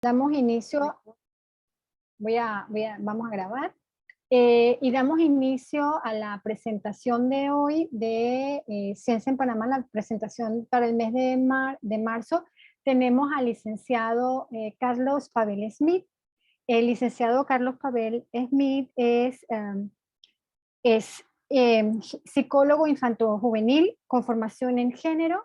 Damos inicio, vamos a grabar, y damos inicio a la presentación de hoy de Ciencia en Panamá, la presentación para el mes de marzo. Tenemos al licenciado Carlos Pavel Smith. El licenciado Carlos Pavel Smith es psicólogo infanto-juvenil con formación en género,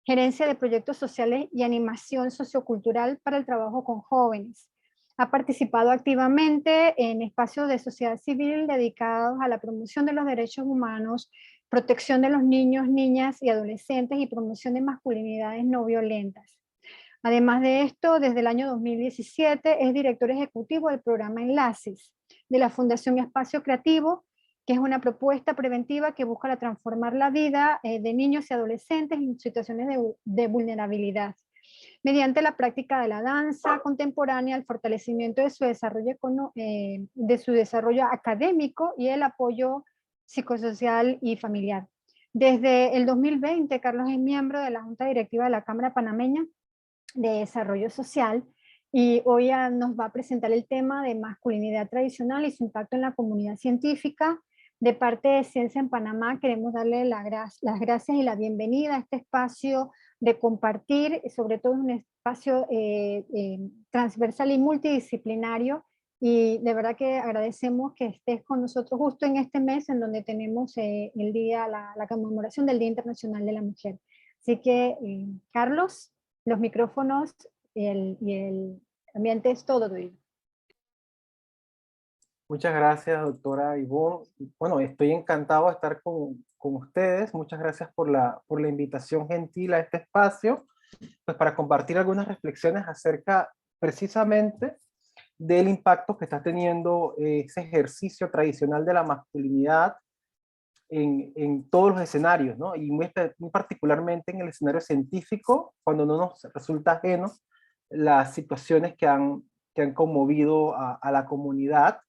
gerencia de proyectos sociales y animación sociocultural para el trabajo con jóvenes. Ha participado activamente en espacios de sociedad civil dedicados a la promoción de los derechos humanos, protección de los niños, niñas y adolescentes y promoción de masculinidades no violentas. Además de esto, desde el año 2017 es director ejecutivo del programa Enlaces de la Fundación Espacio Creativo, que es una propuesta preventiva que busca transformar la vida de niños y adolescentes en situaciones de vulnerabilidad, mediante la práctica de la danza contemporánea, el fortalecimiento de su desarrollo académico y el apoyo psicosocial y familiar. Desde el 2020, Carlos es miembro de la Junta Directiva de la Cámara Panameña de Desarrollo Social, y hoy nos va a presentar el tema de masculinidad tradicional y su impacto en la comunidad científica. De parte de Ciencia en Panamá queremos darle las gracias y la bienvenida a este espacio de compartir, sobre todo un espacio transversal y multidisciplinario, y de verdad que agradecemos que estés con nosotros justo en este mes en donde tenemos el día, la conmemoración del Día Internacional de la Mujer. Así que, Carlos, los micrófonos y el ambiente es todo tuyo. Muchas gracias, doctora Ivonne. Bueno, estoy encantado de estar con ustedes. Muchas gracias por la invitación gentil a este espacio, pues para compartir algunas reflexiones acerca precisamente del impacto que está teniendo ese ejercicio tradicional de la masculinidad en todos los escenarios, ¿no? Y muy particularmente en el escenario científico, cuando no nos resulta ajeno las situaciones que han conmovido a la comunidad.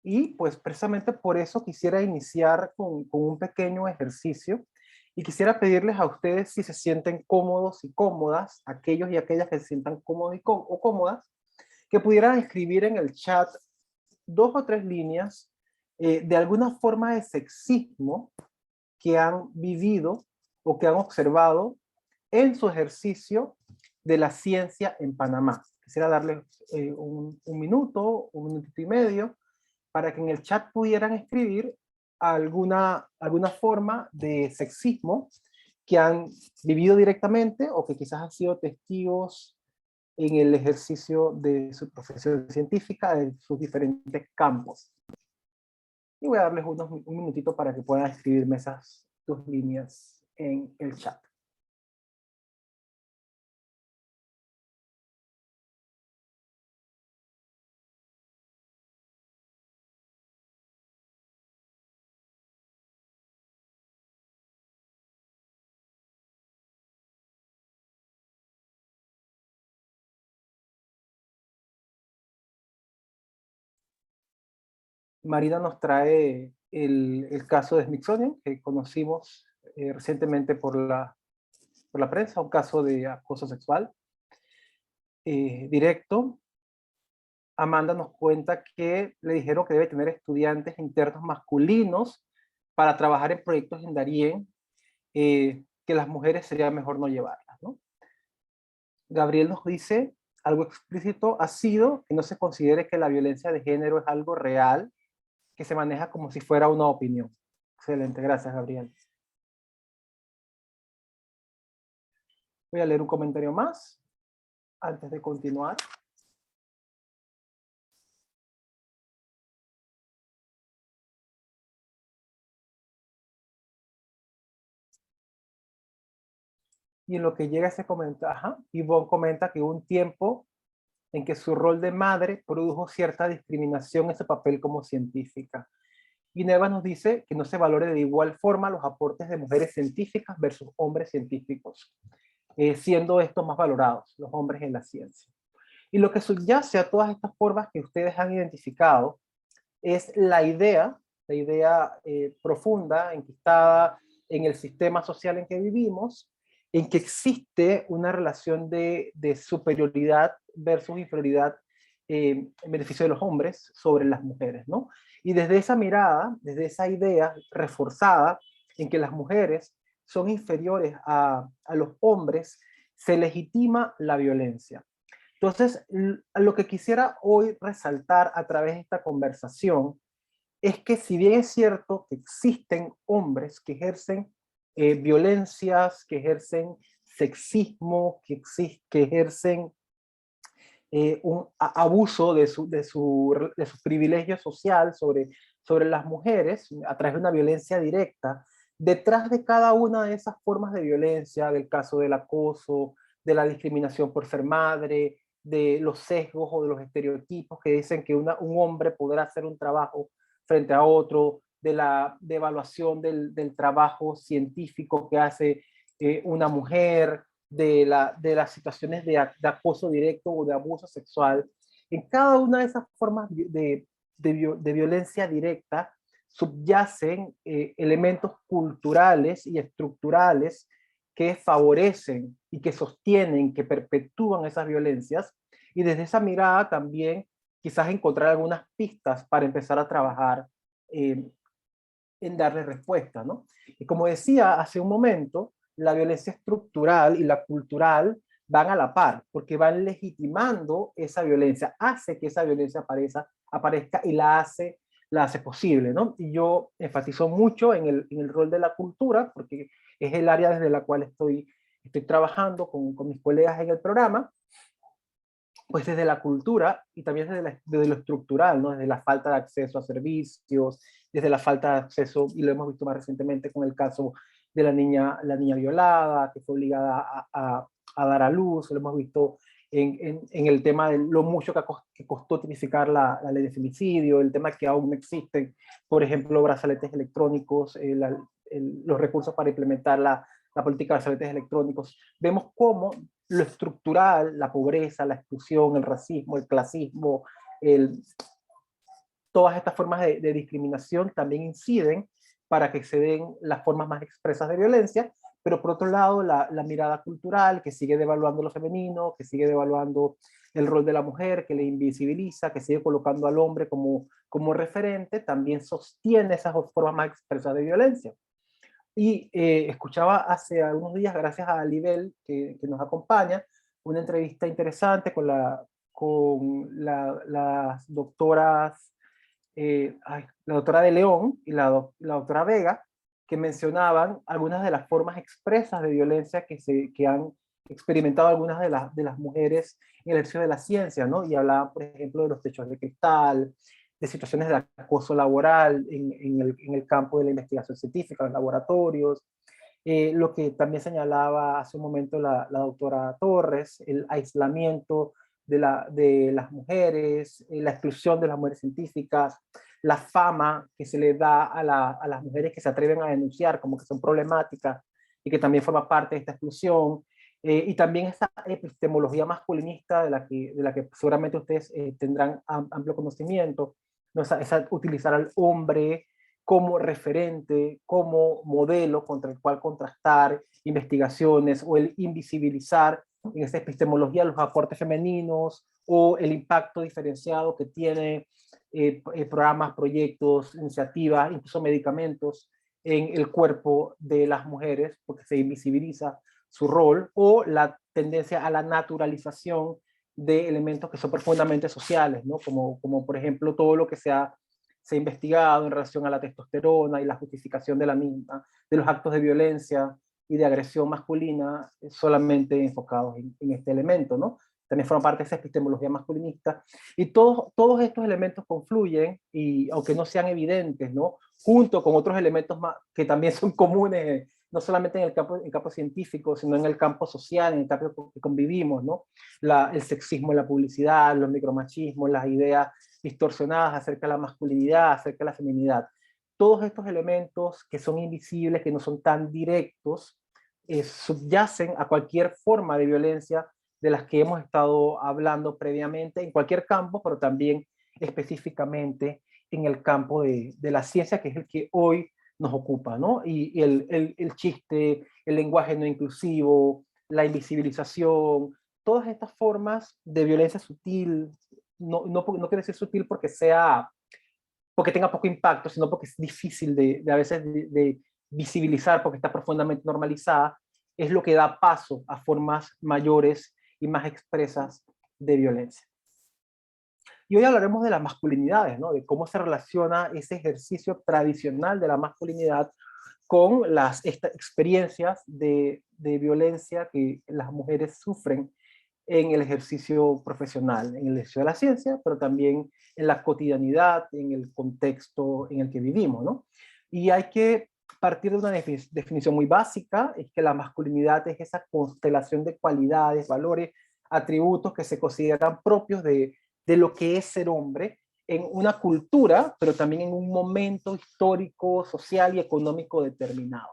Y pues precisamente por eso quisiera iniciar con un pequeño ejercicio, y quisiera pedirles a ustedes si se sienten cómodos y cómodas, aquellos y aquellas que se sientan cómodos o cómodas, que pudieran escribir en el chat 2 o 3 líneas de alguna forma de sexismo que han vivido o que han observado en su ejercicio de la ciencia en Panamá. Quisiera darles un minuto, un minutito y medio, para que en el chat pudieran escribir alguna forma de sexismo que han vivido directamente o que quizás han sido testigos en el ejercicio de su profesión científica, de sus diferentes campos. Y voy a darles un minutito para que puedan escribirme esas 2 líneas en el chat. Marina nos trae el caso de Smithsonian, que conocimos recientemente por la prensa, un caso de acoso sexual directo. Amanda nos cuenta que le dijeron que debe tener estudiantes internos masculinos para trabajar en proyectos en Darién, que las mujeres sería mejor no llevarlas, ¿no? Gabriel nos dice, algo explícito ha sido que no se considere que la violencia de género es algo real, que se maneja como si fuera una opinión. Excelente, gracias, Gabriel. Voy a leer un comentario más antes de continuar. Y en lo que llega ese comentario, Ivonne comenta que hubo un tiempo en que su rol de madre produjo cierta discriminación en su papel como científica. Y Neva nos dice que no se valore de igual forma los aportes de mujeres científicas versus hombres científicos, siendo estos más valorados, los hombres en la ciencia. Y lo que subyace a todas estas formas que ustedes han identificado es la idea profunda, enquistada en el sistema social en que vivimos, en que existe una relación de superioridad versus inferioridad en beneficio de los hombres sobre las mujeres, ¿no? Y desde esa mirada, desde esa idea reforzada en que las mujeres son inferiores a los hombres, se legitima la violencia. Entonces, lo que quisiera hoy resaltar a través de esta conversación es que si bien es cierto que existen hombres que ejercen violencias, que ejercen sexismo, que ejercen un abuso de su privilegio social sobre las mujeres a través de una violencia directa, detrás de cada una de esas formas de violencia, del caso del acoso, de la discriminación por ser madre, de los sesgos o de los estereotipos que dicen que un hombre podrá hacer un trabajo frente a otro, de la evaluación del trabajo científico que hace una mujer, de las situaciones de acoso directo o de abuso sexual. En cada una de esas formas de violencia directa subyacen elementos culturales y estructurales que favorecen y que sostienen, que perpetúan esas violencias, y desde esa mirada también quizás encontrar algunas pistas para empezar a trabajar en darle respuesta, ¿no? Y como decía hace un momento, la violencia estructural y la cultural van a la par, porque van legitimando esa violencia, hace que esa violencia aparezca y la hace posible, ¿no? Y yo enfatizo mucho en el rol de la cultura, porque es el área desde la cual estoy trabajando con mis colegas en el programa, pues desde la cultura y también desde lo estructural, ¿no? Desde la falta de acceso a servicios, desde la falta de acceso, y lo hemos visto más recientemente con el caso de la niña violada, que fue obligada a dar a luz, lo hemos visto en el tema de lo mucho que costó tipificar la ley de femicidio, el tema que aún no existen, por ejemplo, brazaletes electrónicos, los recursos para implementar la política de brazaletes electrónicos. Vemos cómo lo estructural, la pobreza, la exclusión, el racismo, el clasismo, todas estas formas de discriminación también inciden para que se den las formas más expresas de violencia, pero por otro lado la mirada cultural que sigue devaluando lo femenino, que sigue devaluando el rol de la mujer, que le invisibiliza, que sigue colocando al hombre como referente, también sostiene esas formas más expresas de violencia. Y escuchaba hace algunos días, gracias a Libel, que nos acompaña, una entrevista interesante con las doctoras, la doctora de León y la doctora Vega, que mencionaban algunas de las formas expresas de violencia que han experimentado algunas de las mujeres en el ejercicio de la ciencia, ¿no? Y hablaban, por ejemplo, de los techos de cristal, de situaciones de acoso laboral en el campo de la investigación científica, los laboratorios, lo que también señalaba hace un momento la doctora Torres, el aislamiento de las mujeres, la exclusión de las mujeres científicas, la fama que se le da a las mujeres que se atreven a denunciar como que son problemáticas y que también forma parte de esta exclusión, y también esa epistemología masculinista de la que seguramente ustedes tendrán amplio conocimiento, ¿no? Esa utilizar al hombre como referente, como modelo contra el cual contrastar investigaciones, o el invisibilizar en esa epistemología los aportes femeninos o el impacto diferenciado que tiene programas, proyectos, iniciativas, incluso medicamentos en el cuerpo de las mujeres, porque se invisibiliza su rol, o la tendencia a la naturalización de elementos que son profundamente sociales, ¿no? Como por ejemplo todo lo que se ha investigado en relación a la testosterona y la justificación de la misma, de los actos de violencia y de agresión masculina solamente enfocados en este elemento, ¿no? También forma parte de esa epistemología masculinista. Y todos estos elementos confluyen, y aunque no sean evidentes, ¿no? Junto con otros elementos que también son comunes, no solamente en el campo científico, sino en el campo social, en el campo que convivimos, ¿no? El sexismo en la publicidad, los micromachismos, las ideas distorsionadas acerca de la masculinidad, acerca de la feminidad. Todos estos elementos que son invisibles, que no son tan directos, subyacen a cualquier forma de violencia de las que hemos estado hablando previamente, en cualquier campo, pero también específicamente en el campo de la ciencia, que es el que hoy nos ocupa, ¿no? Y el chiste, el lenguaje no inclusivo, la invisibilización, todas estas formas de violencia sutil, no quiero decir sutil porque tenga poco impacto, sino porque es difícil a veces de visibilizar porque está profundamente normalizada, es lo que da paso a formas mayores y más expresas de violencia. Y hoy hablaremos de las masculinidades, ¿no? De cómo se relaciona ese ejercicio tradicional de la masculinidad con estas experiencias de violencia que las mujeres sufren en el ejercicio profesional, en el ejercicio de la ciencia, pero también en la cotidianidad, en el contexto en el que vivimos, ¿no? Y hay que partir de una definición muy básica, es que la masculinidad es esa constelación de cualidades, valores, atributos que se consideran propios de lo que es ser hombre en una cultura, pero también en un momento histórico, social y económico determinado.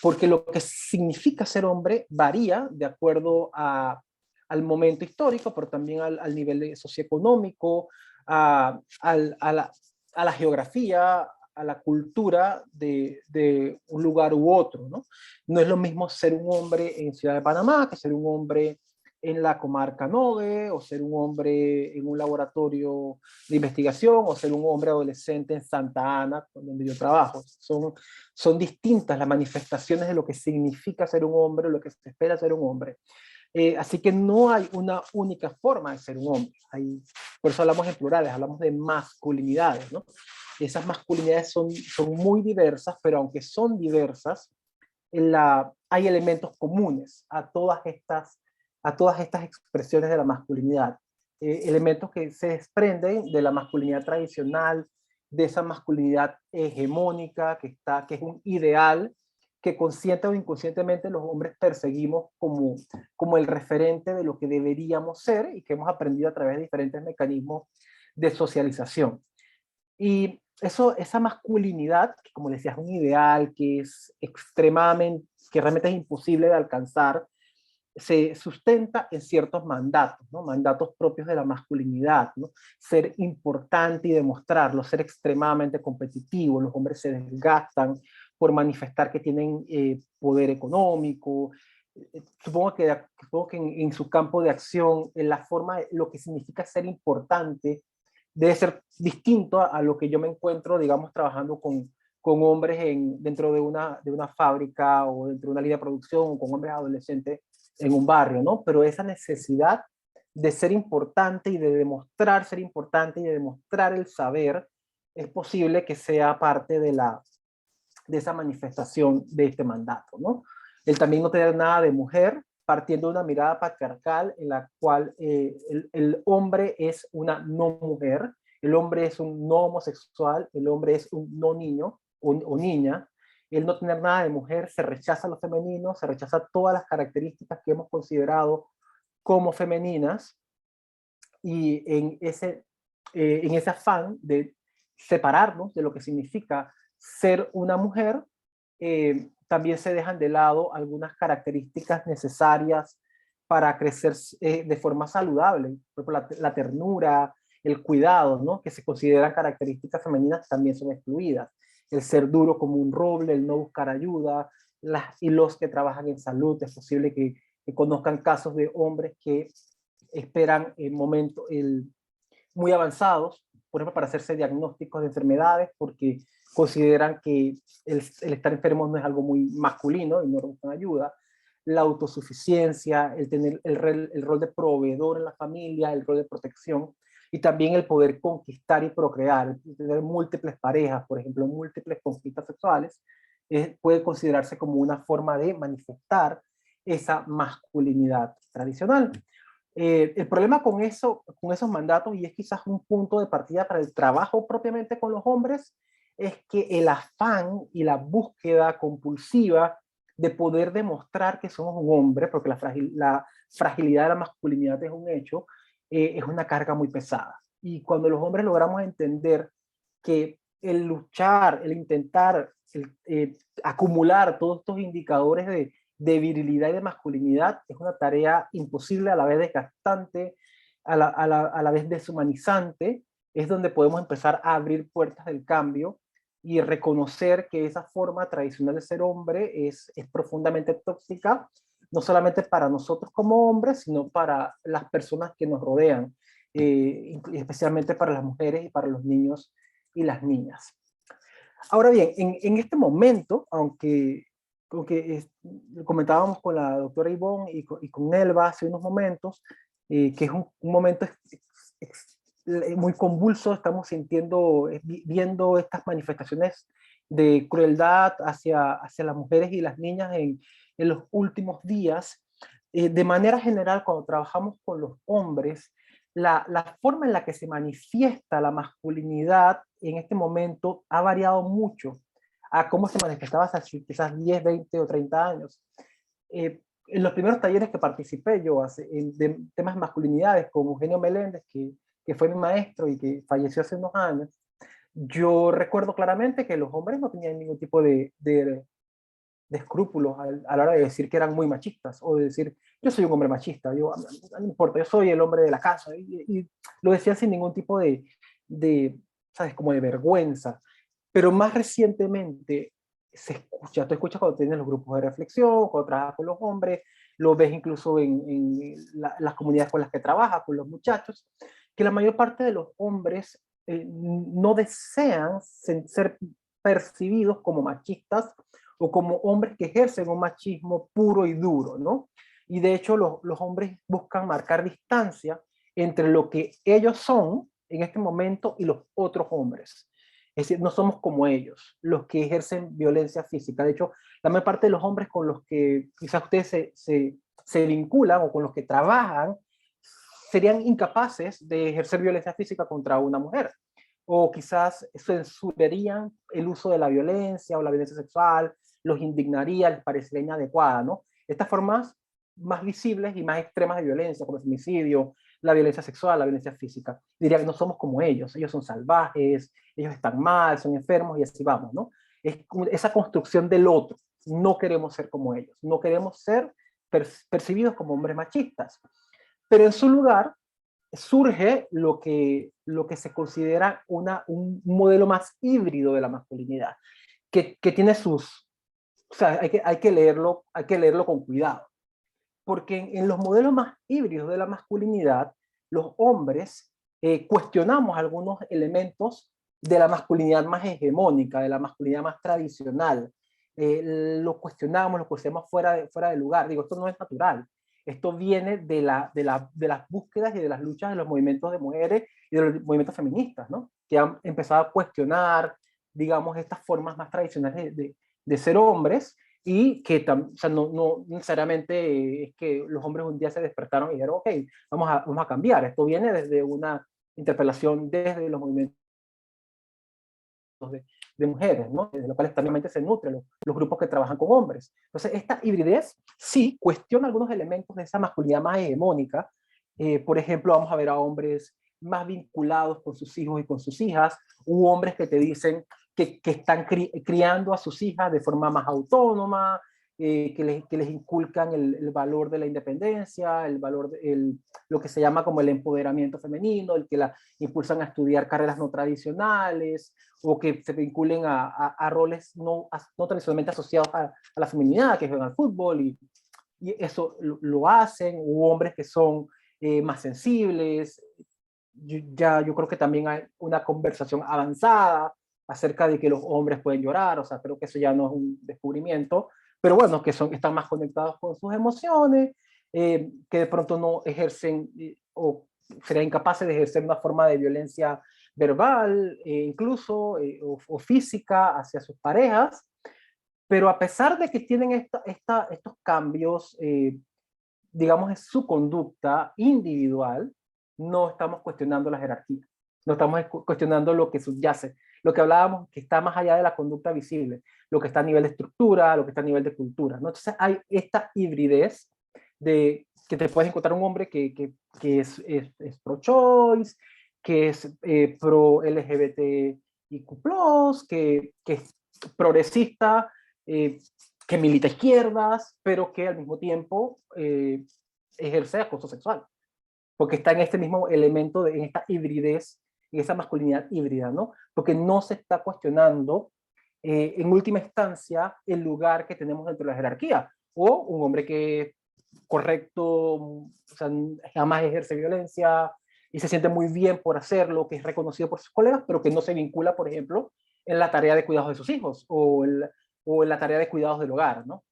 Porque lo que significa ser hombre varía de acuerdo al momento histórico, pero también al nivel socioeconómico, a la geografía, a la cultura de un lugar u otro, ¿no? No es lo mismo ser un hombre en Ciudad de Panamá que ser un hombre en la comarca Nove, o ser un hombre en un laboratorio de investigación, o ser un hombre adolescente en Santa Ana, donde yo trabajo. Son distintas las manifestaciones de lo que significa ser un hombre, lo que se espera ser un hombre. Así que no hay una única forma de ser un hombre. Por eso hablamos en plurales, hablamos de masculinidades, ¿no? Esas masculinidades son muy diversas, pero aunque son diversas, hay elementos comunes a todas estas expresiones de la masculinidad. Elementos que se desprenden de la masculinidad tradicional, de esa masculinidad hegemónica que es un ideal que consciente o inconscientemente los hombres perseguimos como el referente de lo que deberíamos ser y que hemos aprendido a través de diferentes mecanismos de socialización. Y esa masculinidad, que como decía, es un ideal que es que realmente es imposible de alcanzar, se sustenta en ciertos mandatos, ¿no? Mandatos propios de la masculinidad, ¿no? Ser importante y demostrarlo, ser extremadamente competitivo. Los hombres se desgastan por manifestar que tienen poder económico. Supongo que en su campo de acción, en la forma, lo que significa ser importante, debe ser distinto a lo que yo me encuentro, digamos, trabajando con hombres dentro de una fábrica o dentro de una línea de producción, o con hombres adolescentes en un barrio, ¿no? Pero esa necesidad de ser importante y de demostrar ser importante y de demostrar el saber, es posible que sea parte de esa manifestación de este mandato, ¿no? El también no tener nada de mujer, partiendo de una mirada patriarcal en la cual el hombre es una no mujer, el hombre es un no homosexual, el hombre es un no niño o niña. El no tener nada de mujer, se rechaza lo femenino, se rechaza todas las características que hemos considerado como femeninas, y en ese afán de separarnos de lo que significa ser una mujer, también se dejan de lado algunas características necesarias para crecer de forma saludable. Por ejemplo, la ternura, el cuidado, ¿no? Que se consideran características femeninas, también son excluidas. El ser duro como un roble, el no buscar ayuda, y los que trabajan en salud, es posible que conozcan casos de hombres que esperan momentos muy avanzados, por ejemplo, para hacerse diagnósticos de enfermedades, porque consideran que el estar enfermo no es algo muy masculino y no buscan ayuda. La autosuficiencia, el tener el rol de proveedor en la familia, el rol de protección, y también el poder conquistar y procrear, tener múltiples parejas, por ejemplo, múltiples conquistas sexuales, puede considerarse como una forma de manifestar esa masculinidad tradicional. El problema con esos mandatos, y es quizás un punto de partida para el trabajo propiamente con los hombres, es que el afán y la búsqueda compulsiva de poder demostrar que somos un hombre, porque la fragilidad de la masculinidad es un hecho, es una carga muy pesada. Y cuando los hombres logramos entender que el luchar, el intentar acumular todos estos indicadores de virilidad y de masculinidad es una tarea imposible, a la vez desgastante, a la vez deshumanizante, es donde podemos empezar a abrir puertas del cambio y reconocer que esa forma tradicional de ser hombre es profundamente tóxica no solamente para nosotros como hombres, sino para las personas que nos rodean, especialmente para las mujeres y para los niños y las niñas. Ahora bien, en este momento, aunque comentábamos con la doctora Ivonne y con Nelva hace unos momentos, que es un momento muy convulso, estamos sintiendo, viendo estas manifestaciones de crueldad hacia las mujeres y las niñas en los últimos días. De manera general, cuando trabajamos con los hombres, la forma en la que se manifiesta la masculinidad en este momento ha variado mucho a cómo se manifestaba hace quizás 10, 20 o 30 años. En los primeros talleres que participé yo de temas de masculinidades con Eugenio Meléndez, que fue mi maestro y que falleció hace unos años, yo recuerdo claramente que los hombres no tenían ningún tipo de escrúpulos a la hora de decir que eran muy machistas, o de decir, yo soy un hombre machista, no importa, yo soy el hombre de la casa, y lo decían sin ningún tipo ¿sabes?, como de vergüenza. Pero más recientemente se escucha, tú escuchas cuando tienes los grupos de reflexión, cuando trabajas con los hombres, lo ves incluso en las comunidades con las que trabajas, con los muchachos, que la mayor parte de los hombres no desean ser percibidos como machistas o como hombres que ejercen un machismo puro y duro, ¿no? Y de hecho los hombres buscan marcar distancia entre lo que ellos son en este momento y los otros hombres. Es decir, no somos como ellos, los que ejercen violencia física. De hecho, la mayor parte de los hombres con los que quizás ustedes se vinculan o con los que trabajan serían incapaces de ejercer violencia física contra una mujer. O quizás censurarían el uso de la violencia o la violencia sexual, los indignaría, les parecería inadecuada, ¿no? Estas formas más visibles y más extremas de violencia, como el femicidio, la violencia sexual, la violencia física, diría que no somos como ellos son salvajes, ellos están mal, son enfermos y así vamos, ¿no? Es esa construcción del otro, no queremos ser como ellos, no queremos ser percibidos como hombres machistas, pero en su lugar surge lo que se considera un modelo más híbrido de la masculinidad, que tiene sus, o sea, hay que leerlo con cuidado, porque en los modelos más híbridos de la masculinidad, los hombres cuestionamos algunos elementos de la masculinidad más hegemónica, de la masculinidad más tradicional, lo cuestionamos, lo cuestionamos fuera de lugar. Digo, esto no es natural. Esto viene de las búsquedas y de las luchas de los movimientos de mujeres y de los movimientos feministas, ¿no? Que han empezado a cuestionar, digamos, estas formas más tradicionales de ser hombres, y que o sea, no necesariamente es que los hombres un día se despertaron y dijeron, ok, vamos a cambiar. Esto viene desde una interpelación desde los movimientos de mujeres, ¿no? De los cuales también se nutren los grupos que trabajan con hombres. Entonces, esta hibridez sí cuestiona algunos elementos de esa masculinidad más hegemónica. Por ejemplo, vamos a ver a hombres más vinculados con sus hijos y con sus hijas, u hombres que te dicen que están criando a sus hijas de forma más autónoma, que les inculcan el valor de la independencia, lo que se llama como el empoderamiento femenino, el que la impulsan a estudiar carreras no tradicionales, o que se vinculen a roles no tradicionalmente asociados a la feminidad, que juegan al fútbol, y eso lo hacen, u hombres que son más sensibles. Yo creo que también hay una conversación avanzada acerca de que los hombres pueden llorar, o sea, creo que eso ya no es un descubrimiento, pero bueno, que están más conectados con sus emociones, que de pronto no ejercen o serían incapaces de ejercer una forma de violencia verbal, incluso, o física hacia sus parejas, pero a pesar de que tienen estos cambios, digamos, en su conducta individual, no estamos cuestionando la jerarquía, no estamos cuestionando lo que subyace, lo que hablábamos que está más allá de la conducta visible, lo que está a nivel de estructura, lo que está a nivel de cultura, ¿no? Entonces hay esta hibridez de que te puedes encontrar un hombre que es pro-choice, que es pro-LGBTIQ+, que es progresista, que milita izquierdas, pero que al mismo tiempo ejerce acoso sexual, porque está en este mismo elemento, en esta hibridez, en esa masculinidad híbrida, ¿no? Porque no se está cuestionando en última instancia el lugar que tenemos dentro de la jerarquía, o un hombre que es correcto, o sea, jamás ejerce violencia y se siente muy bien por hacerlo, que es reconocido por sus colegas, pero que no se vincula, por ejemplo, en la tarea de cuidados de sus hijos o en la tarea de cuidados del hogar, ¿no?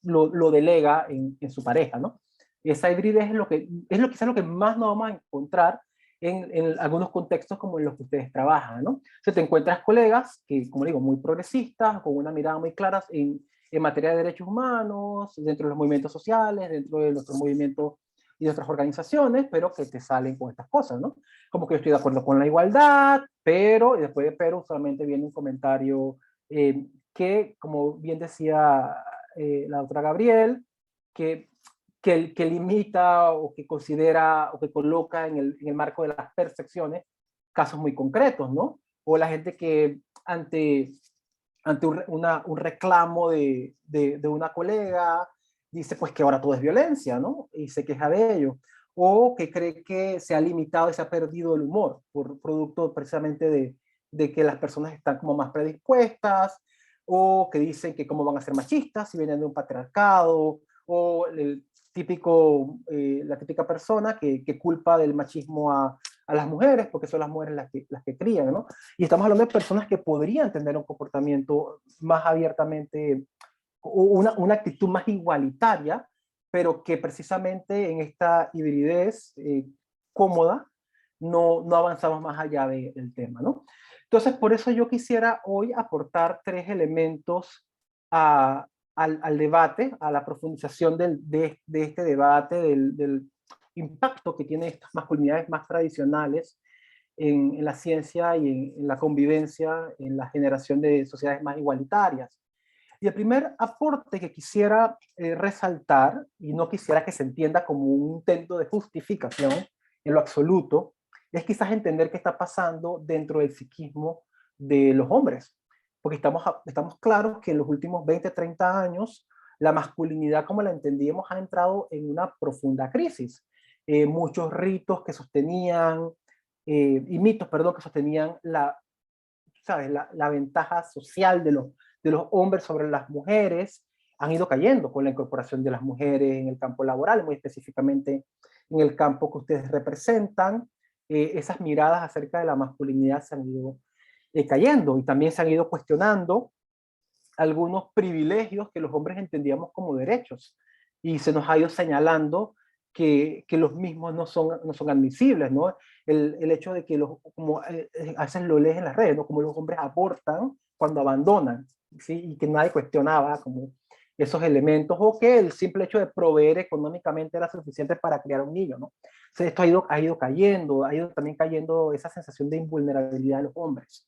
Lo delega en su pareja, ¿no? Esa hibridez quizás lo que más nos vamos a encontrar en algunos contextos como en los que ustedes trabajan, ¿no? O sea, te encuentras colegas que, como digo, muy progresistas, con una mirada muy clara en materia de derechos humanos, dentro de los movimientos sociales, dentro de nuestros movimientos y de otras organizaciones, pero que te salen con estas cosas, ¿no? Como que yo estoy de acuerdo con la igualdad, pero, y después de pero, usualmente viene un comentario que, como bien decía la doctora Gabriel, que que limita o que considera o que coloca en el marco de las percepciones casos muy concretos, ¿no? O la gente que ante un reclamo de una colega dice pues que ahora todo es violencia, ¿no? Y se queja de ello. O que cree que se ha limitado y se ha perdido el humor por producto precisamente de que las personas están como más predispuestas, o que dicen que cómo van a ser machistas si vienen de un patriarcado, o la típica persona que culpa del machismo a las mujeres, porque son las mujeres las que crían, ¿no? Y estamos hablando de personas que podrían tener un comportamiento más abiertamente, una actitud más igualitaria, pero que precisamente en esta hibridez cómoda no avanzamos más allá del tema, ¿no? Entonces, por eso yo quisiera hoy aportar tres elementos al debate, a la profundización de este debate, del impacto que tienen estas masculinidades más tradicionales en la ciencia y en la convivencia, en la generación de sociedades más igualitarias. Y el primer aporte que quisiera resaltar, y no quisiera que se entienda como un intento de justificación en lo absoluto, es quizás entender qué está pasando dentro del psiquismo de los hombres. Porque estamos claros que en los últimos 20, 30 años, la masculinidad como la entendíamos ha entrado en una profunda crisis. Muchos ritos que sostenían, y mitos, perdón, que sostenían ¿sabes? La ventaja social de los hombres sobre las mujeres han ido cayendo con la incorporación de las mujeres en el campo laboral, muy específicamente en el campo que ustedes representan. Esas miradas acerca de la masculinidad se han ido cayendo y también se han ido cuestionando algunos privilegios que los hombres entendíamos como derechos y se nos ha ido señalando que los mismos no son admisibles, ¿no? El hecho de que, como a veces lo lees en las redes, ¿no? Como los hombres abortan cuando abandonan, ¿sí? Y que nadie cuestionaba como esos elementos, o que el simple hecho de proveer económicamente era suficiente para criar un niño, ¿no? O sea, esto ha ido cayendo, ha ido también cayendo esa sensación de invulnerabilidad de los hombres.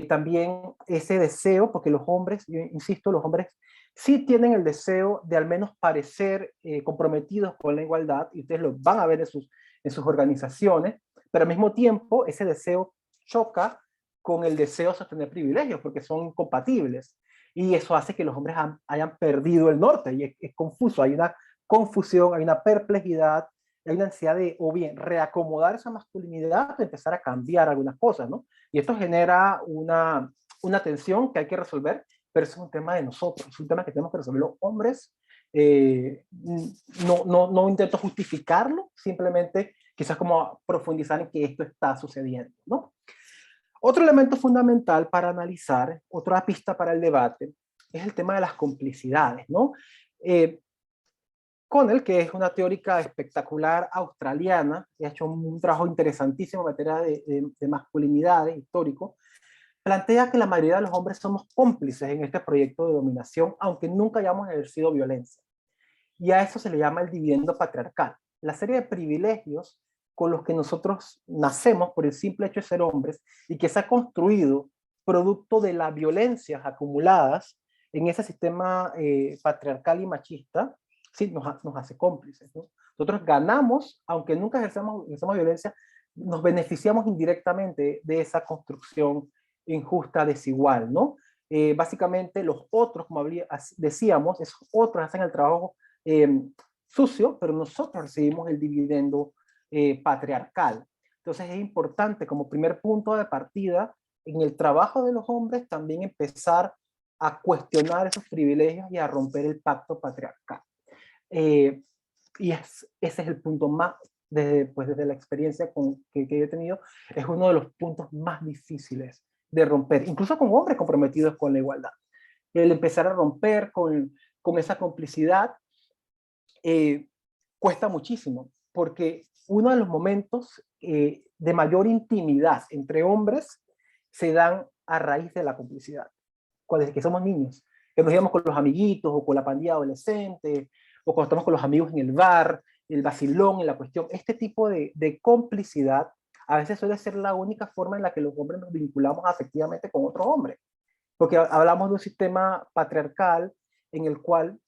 También ese deseo, porque los hombres, yo insisto, los hombres sí tienen el deseo de al menos parecer comprometidos con la igualdad, y ustedes lo van a ver en sus organizaciones, pero al mismo tiempo ese deseo choca con el deseo de sostener privilegios, porque son incompatibles, y eso hace que los hombres hayan perdido el norte, y es confuso, hay una confusión, hay una perplejidad, hay una ansiedad de, o bien, reacomodar esa masculinidad o empezar a cambiar algunas cosas, ¿no? Y esto genera una tensión que hay que resolver, pero es un tema de nosotros, es un tema que tenemos que resolver los hombres. No intento justificarlo, simplemente quizás como profundizar en que esto está sucediendo, ¿no? Otro elemento fundamental para analizar, otra pista para el debate, es el tema de las complicidades, ¿no? Connell, que es una teórica espectacular australiana, que ha hecho un trabajo interesantísimo en materia de masculinidades histórico, plantea que la mayoría de los hombres somos cómplices en este proyecto de dominación, aunque nunca hayamos ejercido violencia. Y a eso se le llama el dividendo patriarcal. La serie de privilegios con los que nosotros nacemos por el simple hecho de ser hombres y que se ha construido producto de las violencias acumuladas en ese sistema patriarcal y machista, sí, nos hace cómplices, ¿no? Nosotros ganamos, aunque nunca ejerzamos violencia, nos beneficiamos indirectamente de esa construcción injusta, desigual, ¿no? Básicamente los otros, como decíamos, esos otros hacen el trabajo sucio, pero nosotros recibimos el dividendo patriarcal. Entonces es importante como primer punto de partida en el trabajo de los hombres también empezar a cuestionar esos privilegios y a romper el pacto patriarcal. Eh, ese es el punto más, desde la experiencia que yo he tenido, es uno de los puntos más difíciles de romper, incluso con hombres comprometidos con la igualdad. El empezar a romper con esa complicidad cuesta muchísimo, porque uno de los momentos de mayor intimidad entre hombres se dan a raíz de la complicidad, cuando que somos niños, que nos íbamos con los amiguitos o con la pandilla adolescente, o cuando estamos con los amigos en el bar, el vacilón, en la cuestión. Este tipo de complicidad a veces suele ser la única forma en la que los hombres nos vinculamos afectivamente con otro hombre, porque hablamos de un sistema patriarcal en el cual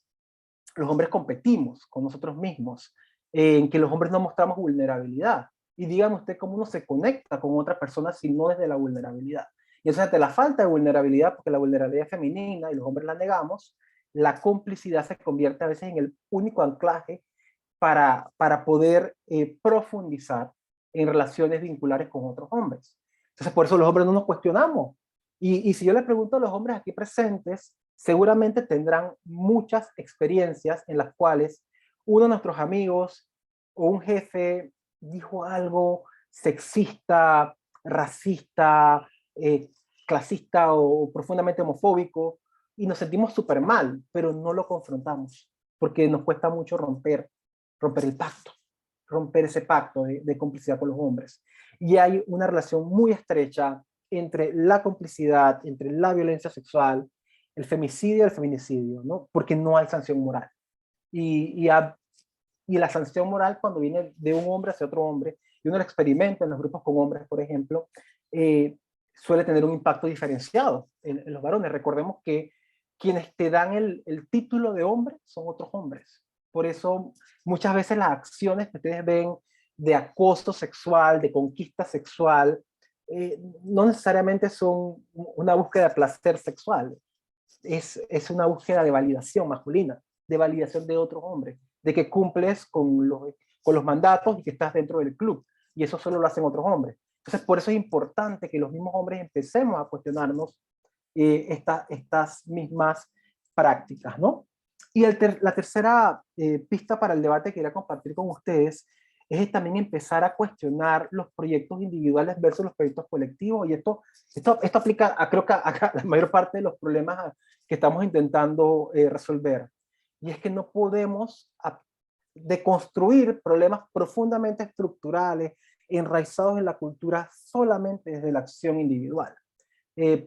los hombres competimos con nosotros mismos, en que los hombres no mostramos vulnerabilidad. Y dígame usted cómo uno se conecta con otra persona si no desde la vulnerabilidad. Y entonces ante la falta de vulnerabilidad, porque la vulnerabilidad es femenina y los hombres la negamos, la complicidad se convierte a veces en el único anclaje para poder profundizar en relaciones vinculares con otros hombres. Entonces por eso los hombres no nos cuestionamos. Y si yo le pregunto a los hombres aquí presentes, seguramente tendrán muchas experiencias en las cuales uno de nuestros amigos o un jefe dijo algo sexista, racista, clasista o profundamente homofóbico y nos sentimos súper mal, pero no lo confrontamos porque nos cuesta mucho romper el pacto, romper ese pacto de complicidad con los hombres. Y hay una relación muy estrecha entre la complicidad, entre la violencia sexual, el femicidio y el feminicidio, ¿no? Porque no hay sanción moral. Y, y la sanción moral cuando viene de un hombre hacia otro hombre, y uno lo experimenta en los grupos con hombres, por ejemplo, suele tener un impacto diferenciado en los varones. Recordemos que quienes te dan el título de hombre son otros hombres. Por eso muchas veces las acciones que ustedes ven de acoso sexual, de conquista sexual, no necesariamente son una búsqueda de placer sexual, es una búsqueda de validación masculina, de validación de otros hombres, de que cumples con los mandatos y que estás dentro del club, y eso solo lo hacen otros hombres. Entonces, por eso es importante que los mismos hombres empecemos a cuestionarnos estas mismas prácticas, ¿no? Y la tercera pista para el debate que quería compartir con ustedes es también empezar a cuestionar los proyectos individuales versus los proyectos colectivos, y esto aplica a, creo que a la mayor parte de los problemas que estamos intentando resolver. Y es que no podemos deconstruir problemas profundamente estructurales, enraizados en la cultura solamente desde la acción individual.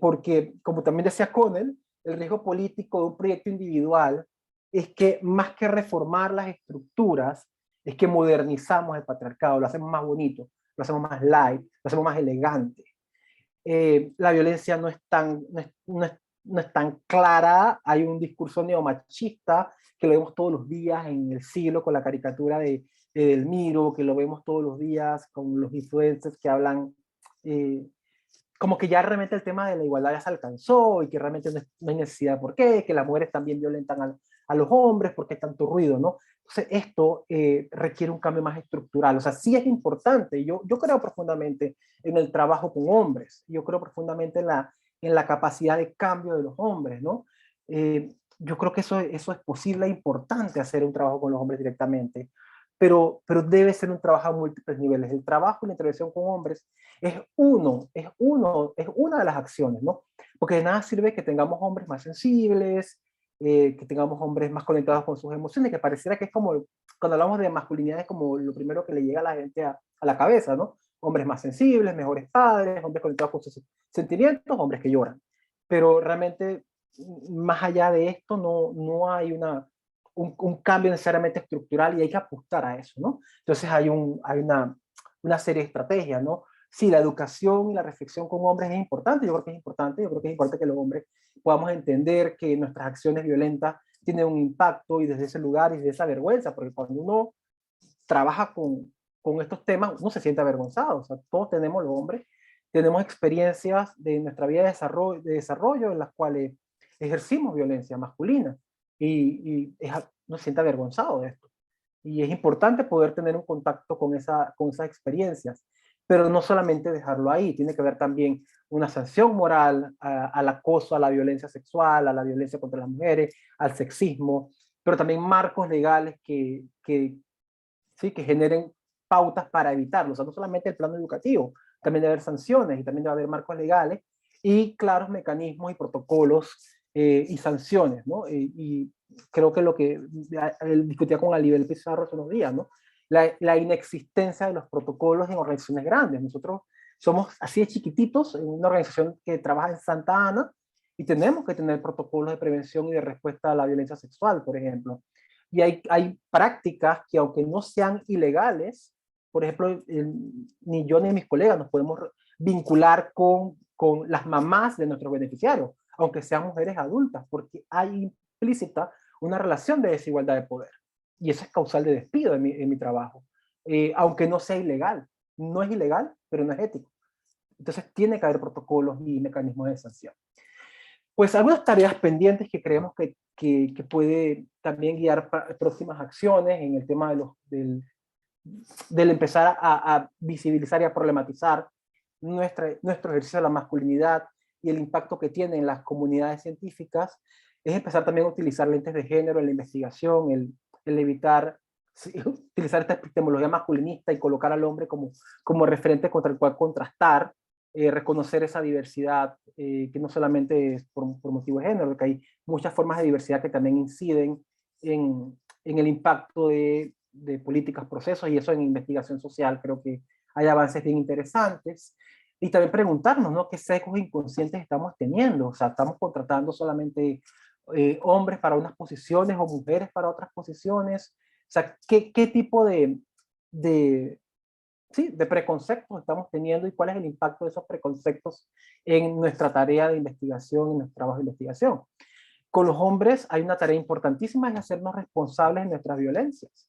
Porque, como también decía Connell, el riesgo político de un proyecto individual es que más que reformar las estructuras, es que modernizamos el patriarcado, lo hacemos más bonito, lo hacemos más light, lo hacemos más elegante. La violencia no es tan clara, hay un discurso neomachista que lo vemos todos los días en el siglo con la caricatura de Delmiro, que lo vemos todos los días con los influencers que hablan como que ya realmente el tema de la igualdad ya se alcanzó y que realmente no hay necesidad de por qué, que las mujeres también violentan a los hombres porque hay tanto ruido, ¿no? Entonces esto requiere un cambio más estructural, o sea, sí es importante, yo creo profundamente en el trabajo con hombres, yo creo profundamente en la capacidad de cambio de los hombres, ¿no? Yo creo que eso es posible e importante hacer un trabajo con los hombres directamente, pero debe ser un trabajo a múltiples niveles. El trabajo y la intervención con hombres es una de las acciones, ¿no? Porque de nada sirve que tengamos hombres más sensibles, que tengamos hombres más conectados con sus emociones, que pareciera que es como, cuando hablamos de masculinidad, es como lo primero que le llega a la gente a la cabeza, ¿no? Hombres más sensibles, mejores padres, hombres conectados con sus sentimientos, hombres que lloran. Pero realmente, más allá de esto, no hay un cambio necesariamente estructural y hay que apostar a eso, ¿no? Entonces hay una serie de estrategias, ¿no? Sí, la educación y la reflexión con hombres es importante, yo creo que es importante, yo creo que es importante que los hombres podamos entender que nuestras acciones violentas tienen un impacto y desde ese lugar y desde esa vergüenza, porque cuando uno trabaja con estos temas, uno se siente avergonzado, o sea, todos tenemos los hombres, tenemos experiencias de nuestra vida de desarrollo en las cuales ejercimos violencia masculina y uno se siente avergonzado de esto. Y es importante poder tener un contacto con esas experiencias. pero no solamente dejarlo ahí, tiene que haber también una sanción moral al acoso, a la violencia sexual, a la violencia contra las mujeres, al sexismo, pero también marcos legales sí, que generen pautas para evitarlo. O sea, no solamente el plano educativo, también debe haber sanciones y también debe haber marcos legales y claros mecanismos y protocolos y sanciones, ¿no? Y creo que lo que discutía con Alibel Pizarro hace unos días, ¿no? La inexistencia de los protocolos en organizaciones grandes. Nosotros somos así de chiquititos en una organización que trabaja en Santa Ana y tenemos que tener protocolos de prevención y de respuesta a la violencia sexual, por ejemplo. Y hay prácticas que aunque no sean ilegales, por ejemplo, ni yo ni mis colegas nos podemos vincular con las mamás de nuestros beneficiarios, aunque sean mujeres adultas, porque hay implícita una relación de desigualdad de poder. Y eso es causal de despido en mi trabajo, aunque no sea ilegal. No es ilegal, pero no es ético. Entonces tiene que haber protocolos y mecanismos de sanción. Pues algunas tareas pendientes que creemos que puede también guiar próximas acciones en el tema del empezar a visibilizar y a problematizar nuestro ejercicio de la masculinidad y el impacto que tiene en las comunidades científicas, es empezar también a utilizar lentes de género en la investigación, el evitar utilizar esta epistemología masculinista y colocar al hombre como referente contra el cual contrastar, reconocer esa diversidad, que no solamente es por motivo de género, que hay muchas formas de diversidad que también inciden en el impacto de políticas, procesos, y eso en investigación social creo que hay avances bien interesantes. Y también preguntarnos, ¿no? ¿Qué sesgos inconscientes estamos teniendo? O sea, ¿estamos contratando solamente hombres para unas posiciones o mujeres para otras posiciones? O sea, ¿qué tipo sí, de preconceptos estamos teniendo y cuál es el impacto de esos preconceptos en nuestra tarea de investigación, en nuestro trabajo de investigación? Con los hombres hay una tarea importantísima, es hacernos responsables de nuestras violencias.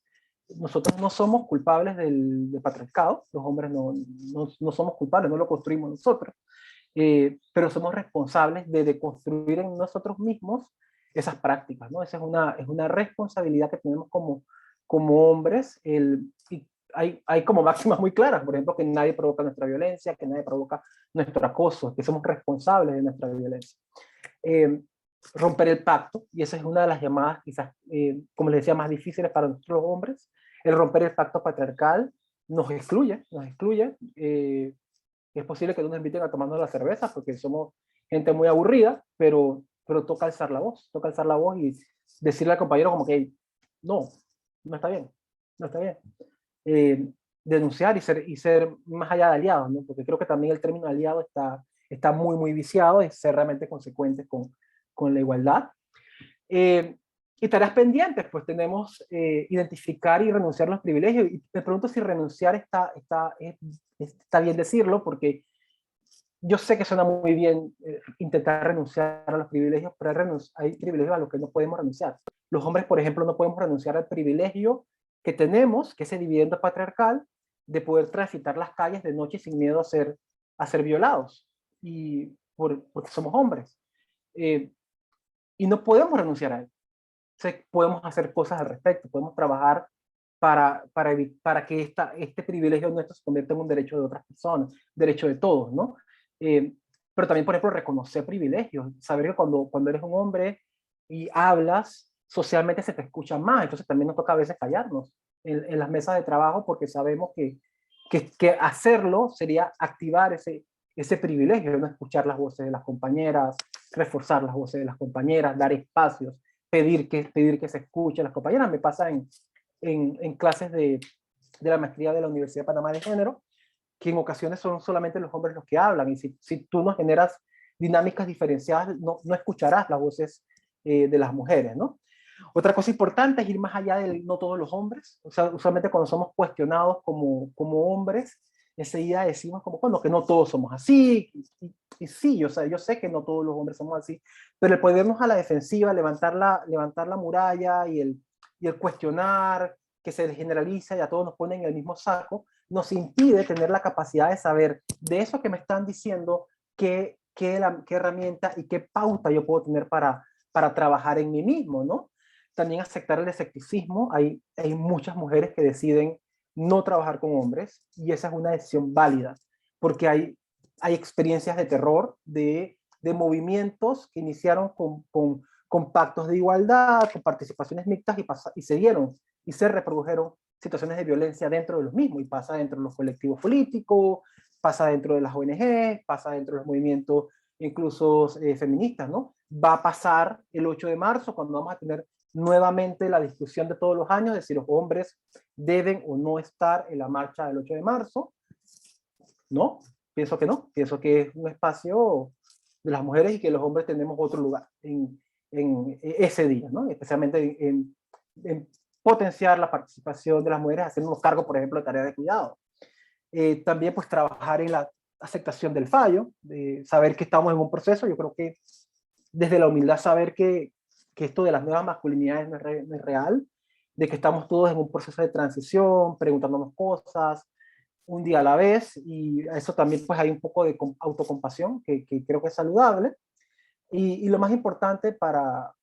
Nosotros no somos culpables del patriarcado, los hombres no somos culpables, no lo construimos nosotros, pero somos responsables de deconstruir en nosotros mismos esas prácticas, ¿no? Esa es una responsabilidad que tenemos como hombres, y hay como máximas muy claras, por ejemplo, que nadie provoca nuestra violencia, que nadie provoca nuestro acoso, que somos responsables de nuestra violencia. Romper el pacto, y esa es una de las llamadas quizás, como les decía, más difíciles para nosotros los hombres. El romper el pacto patriarcal nos excluye, es posible que no nos inviten a tomarnos la cerveza porque somos gente muy aburrida, pero toca alzar la voz y decirle al compañero como que no, no está bien, no está bien. Denunciar y ser más allá de aliados, ¿no? Porque creo que también el término aliado está muy, muy viciado, es ser realmente consecuentes con la igualdad. Y tareas pendientes, pues tenemos identificar y renunciar a los privilegios. Y me pregunto si renunciar está bien decirlo, porque yo sé que suena muy bien intentar renunciar a los privilegios, pero hay privilegios a los que no podemos renunciar. Los hombres, por ejemplo, no podemos renunciar al privilegio que tenemos, que es el dividendo patriarcal, de poder transitar las calles de noche sin miedo a ser violados, porque somos hombres. Y no podemos renunciar a él. Podemos hacer cosas al respecto, podemos trabajar para que este privilegio nuestro se convierta en un derecho de otras personas, derecho de todos, ¿no? Pero también, por ejemplo, reconocer privilegios, saber que cuando eres un hombre y hablas, socialmente se te escucha más, entonces también nos toca a veces callarnos en las mesas de trabajo porque sabemos que hacerlo sería activar ese privilegio, no escuchar las voces de las compañeras, reforzar las voces de las compañeras, dar espacios, pedir que se escuche a las compañeras. Me pasa en clases de la maestría de la Universidad de Panamá de Género, que en ocasiones son solamente los hombres los que hablan, y si tú no generas dinámicas diferenciadas, no escucharás las voces de las mujeres, ¿no? Otra cosa importante es ir más allá de no todos los hombres. O sea, usualmente cuando somos cuestionados como hombres, enseguida decimos como, bueno, que no todos somos así. Y sí, o sea, yo sé que no todos los hombres somos así, pero el podernos a la defensiva, levantar la muralla y el cuestionar, que se generaliza y a todos nos ponen en el mismo saco, nos impide tener la capacidad de saber de eso que me están diciendo, qué herramienta y qué pauta yo puedo tener para trabajar en mí mismo, ¿no? También aceptar el escepticismo. Hay muchas mujeres que deciden no trabajar con hombres, y esa es una decisión válida, porque hay experiencias de terror, de movimientos que iniciaron con pactos de igualdad, con participaciones mixtas, y se dieron y se reprodujeron situaciones de violencia dentro de los mismos, y pasa dentro de los colectivos políticos, pasa dentro de las ONG, pasa dentro de los movimientos incluso feministas, ¿no? Va a pasar el 8 de marzo, cuando vamos a tener nuevamente la discusión de todos los años de si los hombres deben o no estar en la marcha del 8 de marzo. No, pienso que no, pienso que es un espacio de las mujeres y que los hombres tenemos otro lugar en ese día, ¿no? Especialmente en potenciar la participación de las mujeres, haciéndonos cargo, por ejemplo, de tareas de cuidado. También pues trabajar en la aceptación del fallo, de saber que estamos en un proceso. Yo creo que desde la humildad saber que esto de las nuevas masculinidades no es real, de que estamos todos en un proceso de transición, preguntándonos cosas, un día a la vez, y eso también pues hay un poco de autocompasión que creo que es saludable, y lo más importante para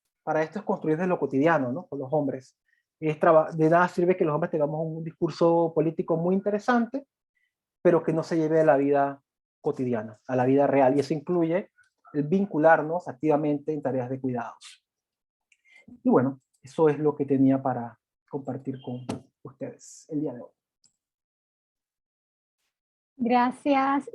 esto es construir desde lo cotidiano, ¿no? Con los hombres. De nada sirve que los hombres tengamos un discurso político muy interesante, pero que no se lleve a la vida cotidiana, a la vida real, y eso incluye el vincularnos activamente en tareas de cuidados. Y bueno, eso es lo que tenía para compartir con ustedes el día de hoy. Gracias,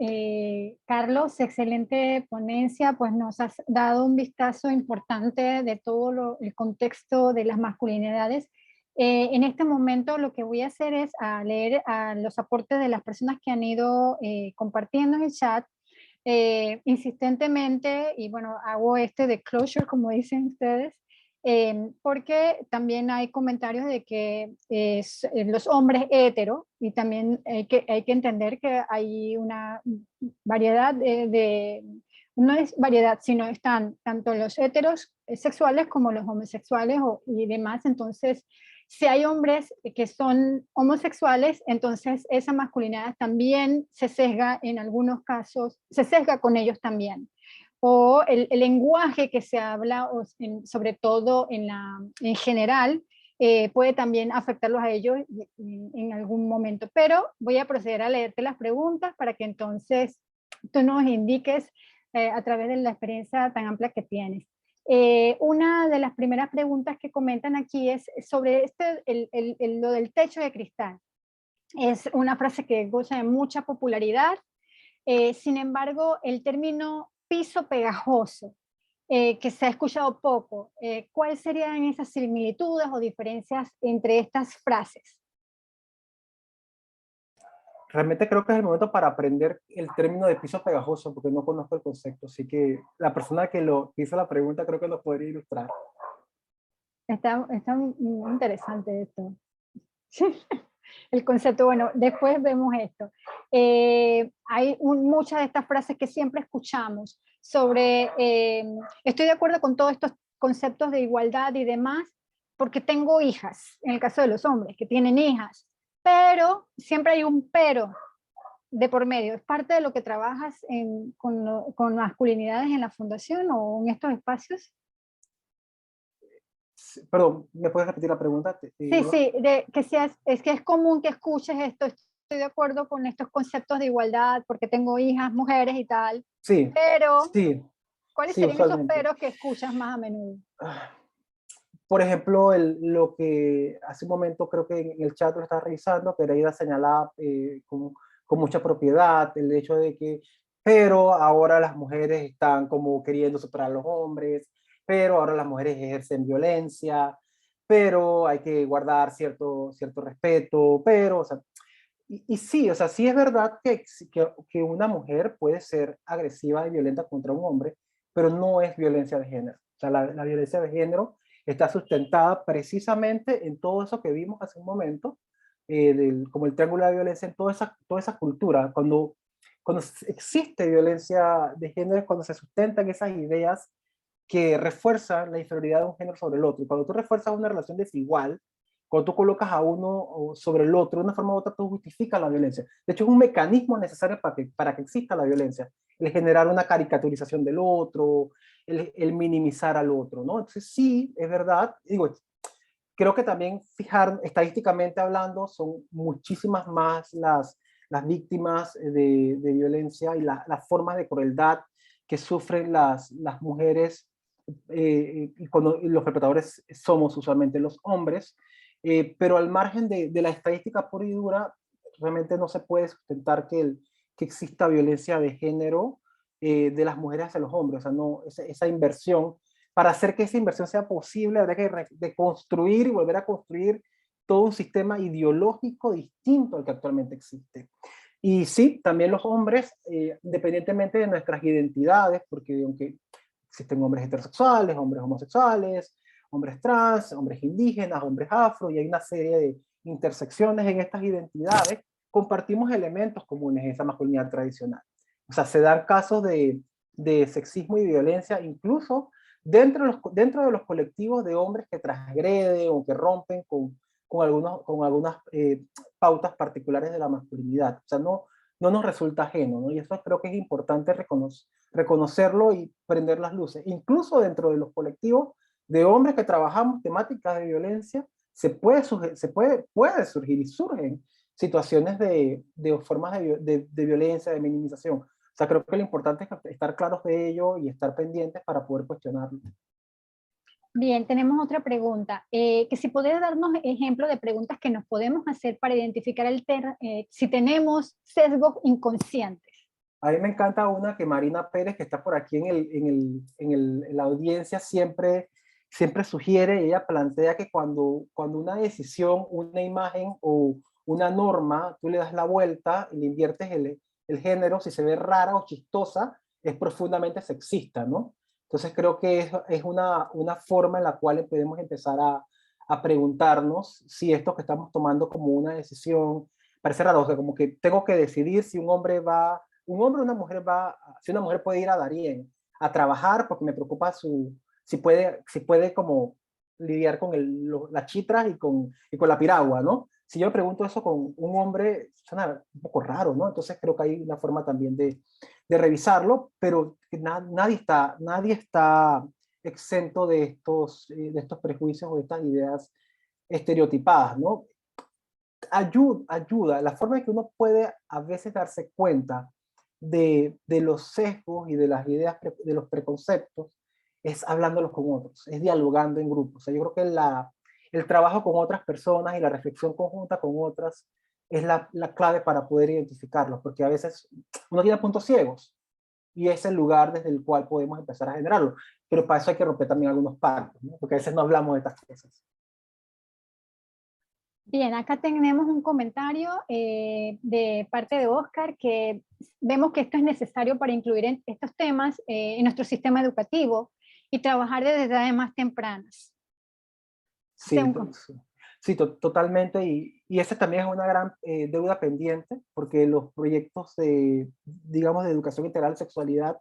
Carlos. Excelente ponencia, pues nos has dado un vistazo importante de todo el contexto de las masculinidades. En este momento lo que voy a hacer es leer los aportes de las personas que han ido compartiendo en el chat insistentemente, y bueno, hago de closure, como dicen ustedes, porque también hay comentarios de que los hombres hetero, y también hay que entender que hay una variedad no es variedad, sino están tanto los heteros sexuales como los homosexuales y demás. Entonces, si hay hombres que son homosexuales, entonces esa masculinidad también se sesga en algunos casos, se sesga con ellos también. O el lenguaje que se habla, sobre todo en general, puede también afectarlos a ellos en algún momento. Pero voy a proceder a leerte las preguntas para que entonces tú nos indiques a través de la experiencia tan amplia que tienes. Una de las primeras preguntas que comentan aquí es sobre lo del techo de cristal. Es una frase que goza de mucha popularidad. Sin embargo, el término piso pegajoso, que se ha escuchado poco, ¿cuáles serían esas similitudes o diferencias entre estas frases? Realmente creo que es el momento para aprender el término de piso pegajoso, porque no conozco el concepto, así que la persona que hizo la pregunta creo que lo podría ilustrar. Está muy interesante esto. El concepto, bueno, después vemos esto. Hay muchas de estas frases que siempre escuchamos sobre, estoy de acuerdo con todos estos conceptos de igualdad y demás, porque tengo hijas, en el caso de los hombres que tienen hijas, pero siempre hay un pero de por medio. ¿Es parte de lo que trabajas con masculinidades en la fundación o en estos espacios? Perdón, ¿me puedes repetir la pregunta? Sí, sí, es que es común que escuches esto, estoy de acuerdo con estos conceptos de igualdad porque tengo hijas, mujeres y tal, Sí, pero sí, ¿cuáles sí, serían esos usualmente. peros que escuchas más a menudo? Por ejemplo, lo que hace un momento creo que en el chat lo estaba revisando, Pereira señalaba con mucha propiedad el hecho de que, pero ahora las mujeres están como queriendo superar a los hombres, pero ahora las mujeres ejercen violencia, pero hay que guardar cierto respeto, pero, o sea, y sí, o sea, sí es verdad que una mujer puede ser agresiva y violenta contra un hombre, pero no es violencia de género. O sea, la violencia de género está sustentada precisamente en todo eso que vimos hace un momento, como el triángulo de violencia, en toda esa cultura. Cuando existe violencia de género es cuando se sustentan esas ideas que refuerzan la inferioridad de un género sobre el otro. Y cuando tú refuerzas una relación desigual, cuando tú colocas a uno sobre el otro, de una forma u otra tú justificas la violencia. De hecho, es un mecanismo necesario para que exista la violencia. El generar una caricaturización del otro, el minimizar al otro, ¿no? Entonces sí, es verdad, digo, creo que también fijar, estadísticamente hablando, son muchísimas más las víctimas de violencia y las formas de crueldad que sufren las mujeres, y cuando los perpetradores somos usualmente los hombres, pero al margen de la estadística pura y dura, realmente no se puede sustentar que exista violencia de género de las mujeres hacia los hombres. O sea, no, esa inversión, para hacer que esa inversión sea posible, habría que de construir y volver a construir todo un sistema ideológico distinto al que actualmente existe. Y sí, también los hombres, independientemente de nuestras identidades, porque aunque existen hombres heterosexuales, hombres homosexuales, hombres trans, hombres indígenas, hombres afro, y hay una serie de intersecciones en estas identidades, compartimos elementos comunes en esa masculinidad tradicional. O sea, se dan casos de sexismo y violencia, incluso dentro de los colectivos de hombres que transgreden o que rompen con algunas pautas particulares de la masculinidad. O sea, no nos resulta ajeno, ¿no? Y eso creo que es importante reconocerlo y prender las luces. Incluso dentro de los colectivos de hombres que trabajamos temáticas de violencia, puede surgir y surgen situaciones de formas de violencia, de minimización. O sea, creo que lo importante es estar claros de ello y estar pendientes para poder cuestionarlo. Bien, tenemos otra pregunta, que si podés darnos ejemplo de preguntas que nos podemos hacer para identificar si tenemos sesgos inconscientes. A mí me encanta una que Marina Pérez, que está por aquí en la audiencia, siempre sugiere, ella plantea que cuando una decisión, una imagen o una norma, tú le das la vuelta y le inviertes el género, si se ve rara o chistosa, es profundamente sexista, ¿no? Entonces creo que es una forma en la cual podemos empezar a preguntarnos si esto que estamos tomando como una decisión, parece raro, o sea, como que tengo que decidir si un hombre o una mujer si una mujer puede ir a Darien a trabajar porque me preocupa si puede como lidiar con las chitras y con la piragua, ¿no? Si yo pregunto eso con un hombre, suena un poco raro, ¿no? Entonces creo que hay una forma también de revisarlo, pero nadie está exento de estos prejuicios o de estas ideas estereotipadas, ¿no? Ayuda, la forma en que uno puede a veces darse cuenta de los sesgos y de las ideas, de los preconceptos, es hablándolos con otros, es dialogando en grupos. O sea, yo creo que el trabajo con otras personas y la reflexión conjunta con otras es la clave para poder identificarlos, porque a veces uno tiene puntos ciegos y es el lugar desde el cual podemos empezar a generarlo. Pero para eso hay que romper también algunos pactos, ¿no? Porque a veces no hablamos de estas cosas. Bien, acá tenemos un comentario de parte de Oscar que vemos que esto es necesario para incluir estos temas en nuestro sistema educativo y trabajar desde edades más tempranas. Sí, sí, totalmente. Y esa también es una gran deuda pendiente, porque los proyectos digamos, de educación integral, sexualidad,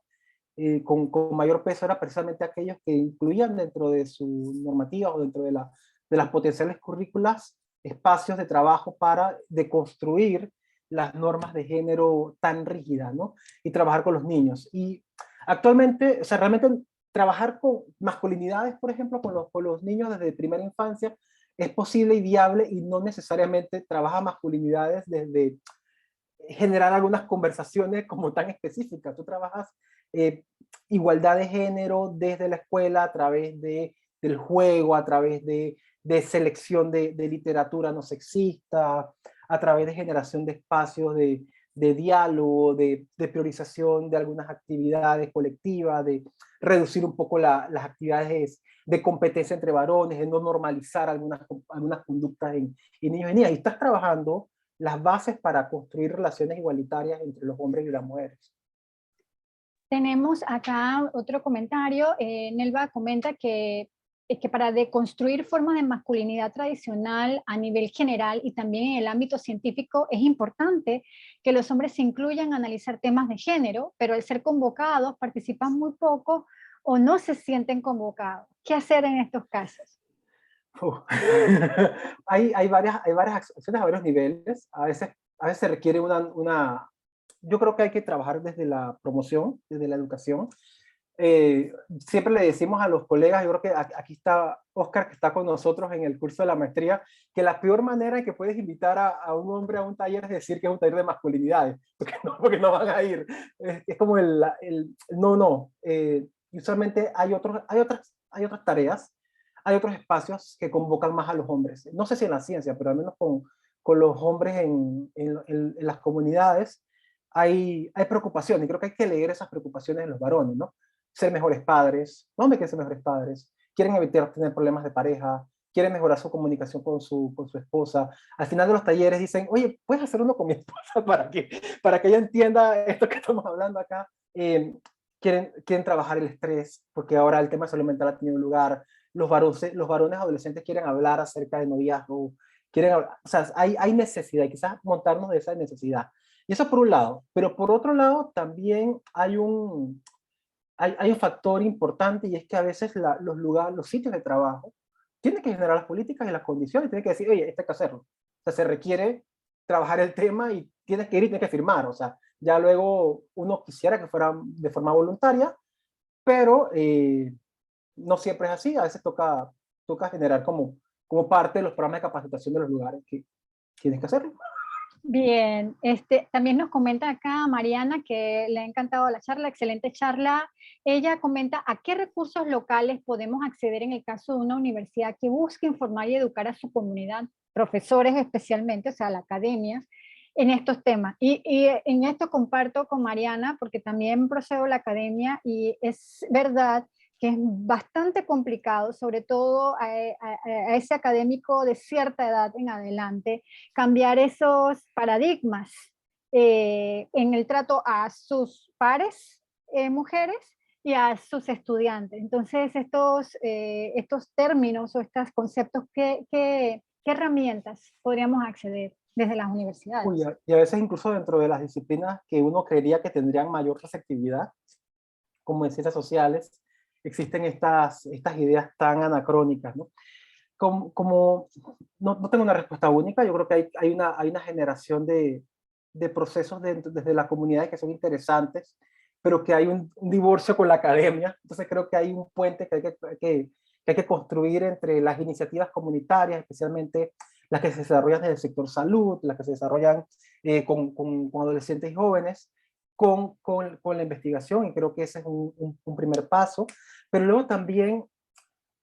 con mayor peso eran precisamente aquellos que incluían dentro de su normativa o dentro de las potenciales currículas espacios de trabajo para deconstruir las normas de género tan rígidas, ¿no? Y trabajar con los niños. Y actualmente, o sea, realmente trabajar con masculinidades, por ejemplo, con los niños desde primera infancia, es posible y viable, y no necesariamente trabaja masculinidades desde generar algunas conversaciones como tan específicas. Tú trabajas eh, igualdad de género desde la escuela a través del juego, a través de selección de literatura no sexista, a través de generación de espacios de diálogo, de priorización de algunas actividades colectivas, de reducir un poco las actividades de competencia entre varones, de no normalizar algunas conductas en niños y niñas. Y estás trabajando las bases para construir relaciones igualitarias entre los hombres y las mujeres. Tenemos acá otro comentario. Nelva comenta que para deconstruir formas de masculinidad tradicional a nivel general y también en el ámbito científico es importante que los hombres se incluyan a analizar temas de género, pero al ser convocados participan muy poco o no se sienten convocados. ¿Qué hacer en estos casos? Hay varias acciones a varios niveles. A veces se requiere yo creo que hay que trabajar desde la promoción, desde la educación, siempre le decimos a los colegas, yo creo que aquí está Oscar, que está con nosotros en el curso de la maestría, que la peor manera en que puedes invitar a un hombre a un taller es decir que es un taller de masculinidades, porque no van a ir. Es como no, no. Y usualmente hay otras tareas, hay otros espacios que convocan más a los hombres. No sé si en la ciencia, pero al menos con los hombres en las comunidades hay preocupaciones, y creo que hay que leer esas preocupaciones en los varones, ¿no? Ser mejores padres, no me quieren ser mejores padres, quieren evitar tener problemas de pareja, quieren mejorar su comunicación con su esposa. Al final de los talleres dicen, oye, ¿puedes hacer uno con mi esposa para que ella entienda esto que estamos hablando acá? Quieren trabajar el estrés, porque ahora el tema de salud mental ha tenido lugar. Los varones adolescentes quieren hablar acerca de noviazgo, quieren hablar, o sea, hay necesidad, y quizás montarnos de esa necesidad. Y eso por un lado, pero por otro lado también hay un factor importante, y es que a veces los sitios de trabajo tienen que generar las políticas y las condiciones, tienen que decir, oye, esto hay que hacerlo. O sea, se requiere trabajar el tema y tienes que ir y tienes que firmar. O sea, ya luego uno quisiera que fuera de forma voluntaria, pero no siempre es así. A veces toca generar como parte de los programas de capacitación de los lugares que tienes que hacerlo. Bien, también nos comenta acá Mariana que le ha encantado la charla, excelente charla. Ella comenta a qué recursos locales podemos acceder en el caso de una universidad que busque informar y educar a su comunidad, profesores especialmente, o sea, la academia, en estos temas. Y en esto comparto con Mariana, porque también procedo a la academia y es verdad que es bastante complicado, sobre todo a ese académico de cierta edad en adelante, cambiar esos paradigmas en el trato a sus pares mujeres y a sus estudiantes. Entonces, estos términos o estos conceptos, ¿qué herramientas podríamos acceder desde las universidades? Uy, y a veces incluso dentro de las disciplinas que uno creería que tendrían mayor receptividad, como en ciencias sociales, existen estas ideas tan anacrónicas, ¿no? No tengo una respuesta única, yo creo que hay una generación de procesos desde las comunidades que son interesantes, pero que hay un divorcio con la academia, entonces creo que hay un puente que hay que construir entre las iniciativas comunitarias, especialmente las que se desarrollan en el sector salud, las que se desarrollan con adolescentes y jóvenes, con la investigación, y creo que ese es un primer paso, pero luego también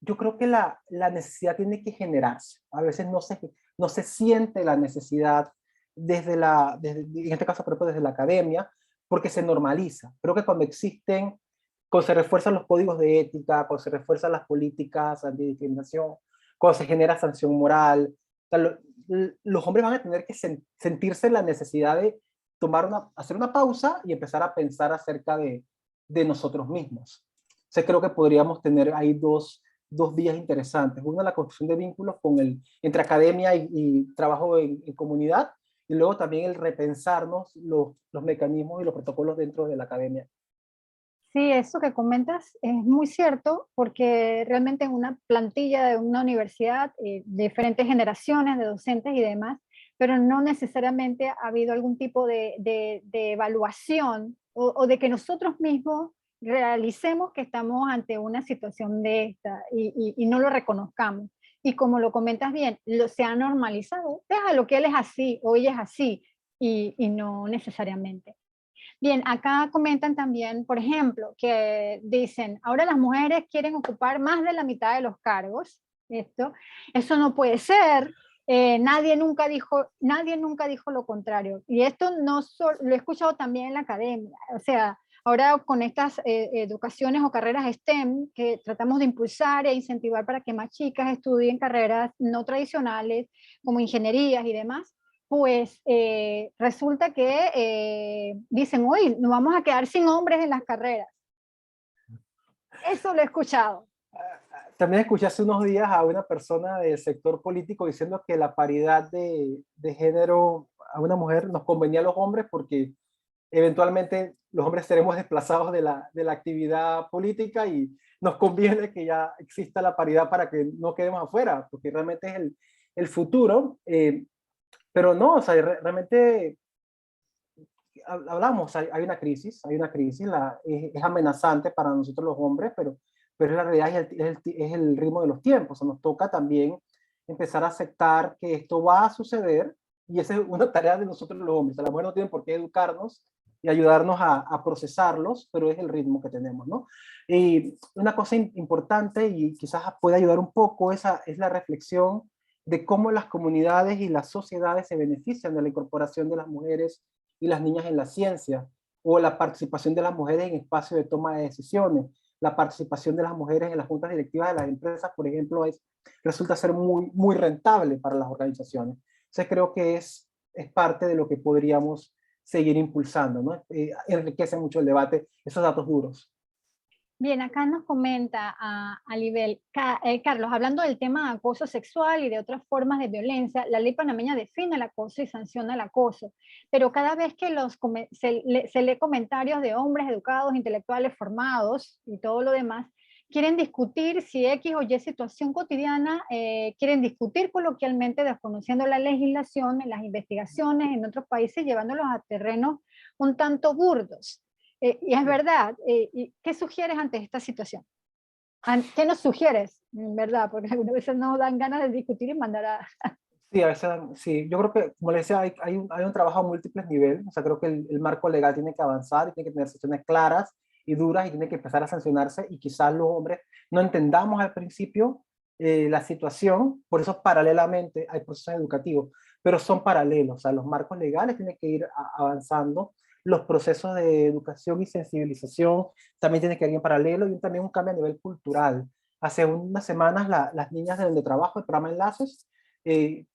yo creo que la necesidad tiene que generarse. A veces no se siente la necesidad en este caso, pero desde la academia, porque se normaliza. Creo que cuando se refuerzan los códigos de ética, cuando se refuerzan las políticas antidiscriminación, cuando se genera sanción moral, o sea, los hombres van a tener que sentirse la necesidad de hacer una pausa y empezar a pensar acerca de nosotros mismos. O sea, creo que podríamos tener ahí dos vías interesantes. Una, la construcción de vínculos entre academia y trabajo en comunidad, y luego también el repensarnos los mecanismos y los protocolos dentro de la academia. Sí, eso que comentas es muy cierto, porque realmente en una plantilla de una universidad, diferentes generaciones de docentes y demás, pero no necesariamente ha habido algún tipo de evaluación o de que nosotros mismos realicemos que estamos ante una situación de esta y no lo reconozcamos. Y como lo comentas bien, se ha normalizado, déjalo que él es así o ella es así, y no necesariamente. Bien, acá comentan también, por ejemplo, que dicen, ahora las mujeres quieren ocupar más de la mitad de los cargos. Eso no puede ser. Nadie nunca dijo lo contrario. Y esto lo he escuchado también en la academia. O sea, ahora con estas educaciones o carreras STEM que tratamos de impulsar e incentivar para que más chicas estudien carreras no tradicionales como ingenierías y demás, pues resulta que dicen, hoy nos vamos a quedar sin hombres en las carreras. Eso lo he escuchado. También escuché hace unos días a una persona del sector político diciendo que la paridad de género a una mujer nos convenía a los hombres porque eventualmente los hombres seremos desplazados de la actividad política, y nos conviene que ya exista la paridad para que no quedemos afuera, porque realmente es el futuro. Pero no, o sea, realmente hablamos, hay una crisis, es amenazante para nosotros los hombres, pero la realidad es el ritmo de los tiempos. O sea, nos toca también empezar a aceptar que esto va a suceder y esa es una tarea de nosotros los hombres. O sea, las mujeres no tienen por qué educarnos y ayudarnos a procesarlos, pero es el ritmo que tenemos, ¿no? Y una cosa importante y quizás puede ayudar un poco es la reflexión de cómo las comunidades y las sociedades se benefician de la incorporación de las mujeres y las niñas en la ciencia, o la participación de las mujeres en espacios de toma de decisiones, la participación de las mujeres en las juntas directivas de las empresas, por ejemplo, resulta ser muy rentable para las organizaciones. Entonces creo que es parte de lo que podríamos seguir impulsando, ¿no? Enriquece mucho el debate, esos datos duros. Bien, acá nos comenta a Libel, Carlos, hablando del tema de acoso sexual y de otras formas de violencia, la ley panameña define el acoso y sanciona el acoso, pero cada vez que se lee comentarios de hombres educados, intelectuales formados y todo lo demás, quieren discutir si X o Y situación cotidiana, quieren discutir coloquialmente desconociendo la legislación, las investigaciones en otros países, llevándolos a terrenos un tanto burdos. Y es verdad, ¿y qué sugieres ante esta situación? ¿Qué nos sugieres, en verdad? Porque algunas veces nos dan ganas de discutir y mandar a... Sí, a veces, sí, yo creo que, como le decía, hay un trabajo a múltiples niveles. O sea, creo que el marco legal tiene que avanzar y tiene que tener sanciones claras y duras y tiene que empezar a sancionarse, y quizás los hombres no entendamos al principio la situación, por eso paralelamente hay procesos educativos, pero son paralelos. O sea, los marcos legales tienen que ir avanzando, los procesos de educación y sensibilización también tienen que ir en paralelo, y también un cambio a nivel cultural. Hace unas semanas las niñas de donde trabajo, el programa Enlaces,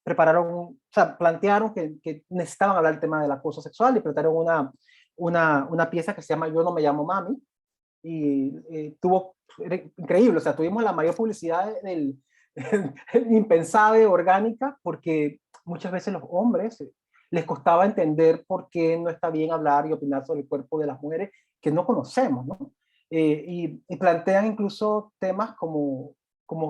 prepararon, o sea, plantearon que necesitaban hablar del tema del acoso sexual y plantearon una pieza que se llama Yo no me llamo mami, y era increíble. O sea, tuvimos la mayor publicidad impensable, orgánica, porque muchas veces los hombres les costaba entender por qué no está bien hablar y opinar sobre el cuerpo de las mujeres que no conocemos, ¿no? Y plantean incluso temas como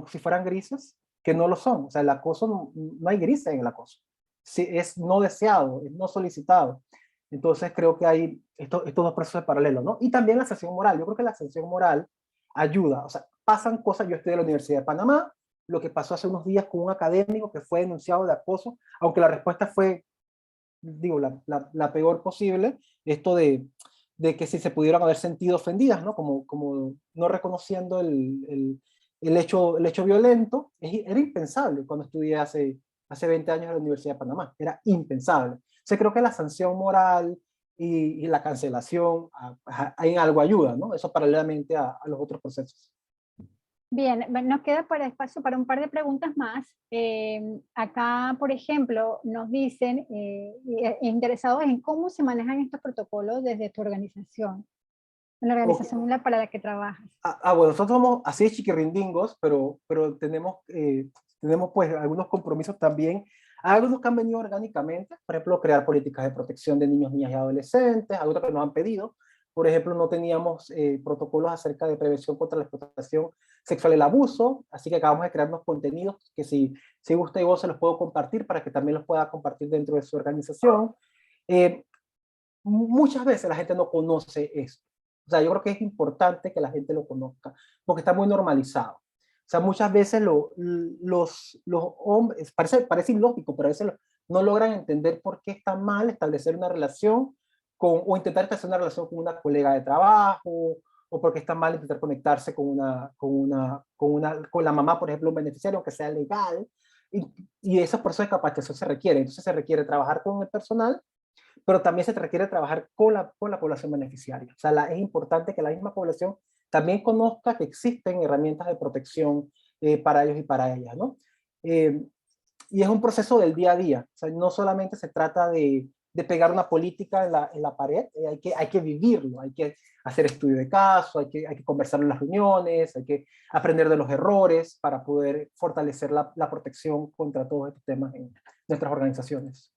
si fueran grises, que no lo son. O sea, el acoso, no hay grises en el acoso. Sí, es no deseado, es no solicitado. Entonces creo que hay estos dos procesos paralelos, ¿no? Y también la sanción moral. Yo creo que la sanción moral ayuda. O sea, pasan cosas. Yo estudié en la Universidad de Panamá, lo que pasó hace unos días con un académico que fue denunciado de acoso, aunque la respuesta fue, digo, la peor posible, esto de que si se pudieran haber sentido ofendidas, ¿no? Como no reconociendo el hecho violento. Era impensable cuando estudié hace 20 años en la Universidad de Panamá, era impensable. O sea, creo que la sanción moral y la cancelación en algo ayuda, ¿no? Eso paralelamente a los otros procesos. Bien, nos queda para espacio para un par de preguntas más. Acá, por ejemplo, nos dicen, interesados en cómo se manejan estos protocolos desde tu organización, en la organización para la que trabajas. Bueno, nosotros somos así chiquirrindingos, pero tenemos pues algunos compromisos también. Hay algunos que han venido orgánicamente, por ejemplo, crear políticas de protección de niños, niñas y adolescentes, algunos que nos han pedido. Por ejemplo, no teníamos protocolos acerca de prevención contra la explotación sexual y el abuso, así que acabamos de crear unos contenidos que si gusta y vos se los puedo compartir para que también los pueda compartir dentro de su organización. Muchas veces la gente no conoce eso. O sea, yo creo que es importante que la gente lo conozca, porque está muy normalizado. O sea, muchas veces los hombres, parece ilógico, pero a veces no logran entender por qué está mal establecer una relación o intentar establecer una relación con una colega de trabajo, o porque está mal intentar conectarse con la mamá, por ejemplo, un beneficiario, aunque sea legal. Y esos procesos de capacitación se requiere. Entonces se requiere trabajar con el personal, pero también se requiere trabajar con la población beneficiaria. O sea, es importante que la misma población también conozca que existen herramientas de protección para ellos y para ellas, ¿no? Y es un proceso del día a día. O sea, no solamente se trata de pegar una política en la pared, hay que vivirlo, hay que hacer estudio de caso, hay que conversar en las reuniones, hay que aprender de los errores para poder fortalecer la protección contra todos estos temas en nuestras organizaciones.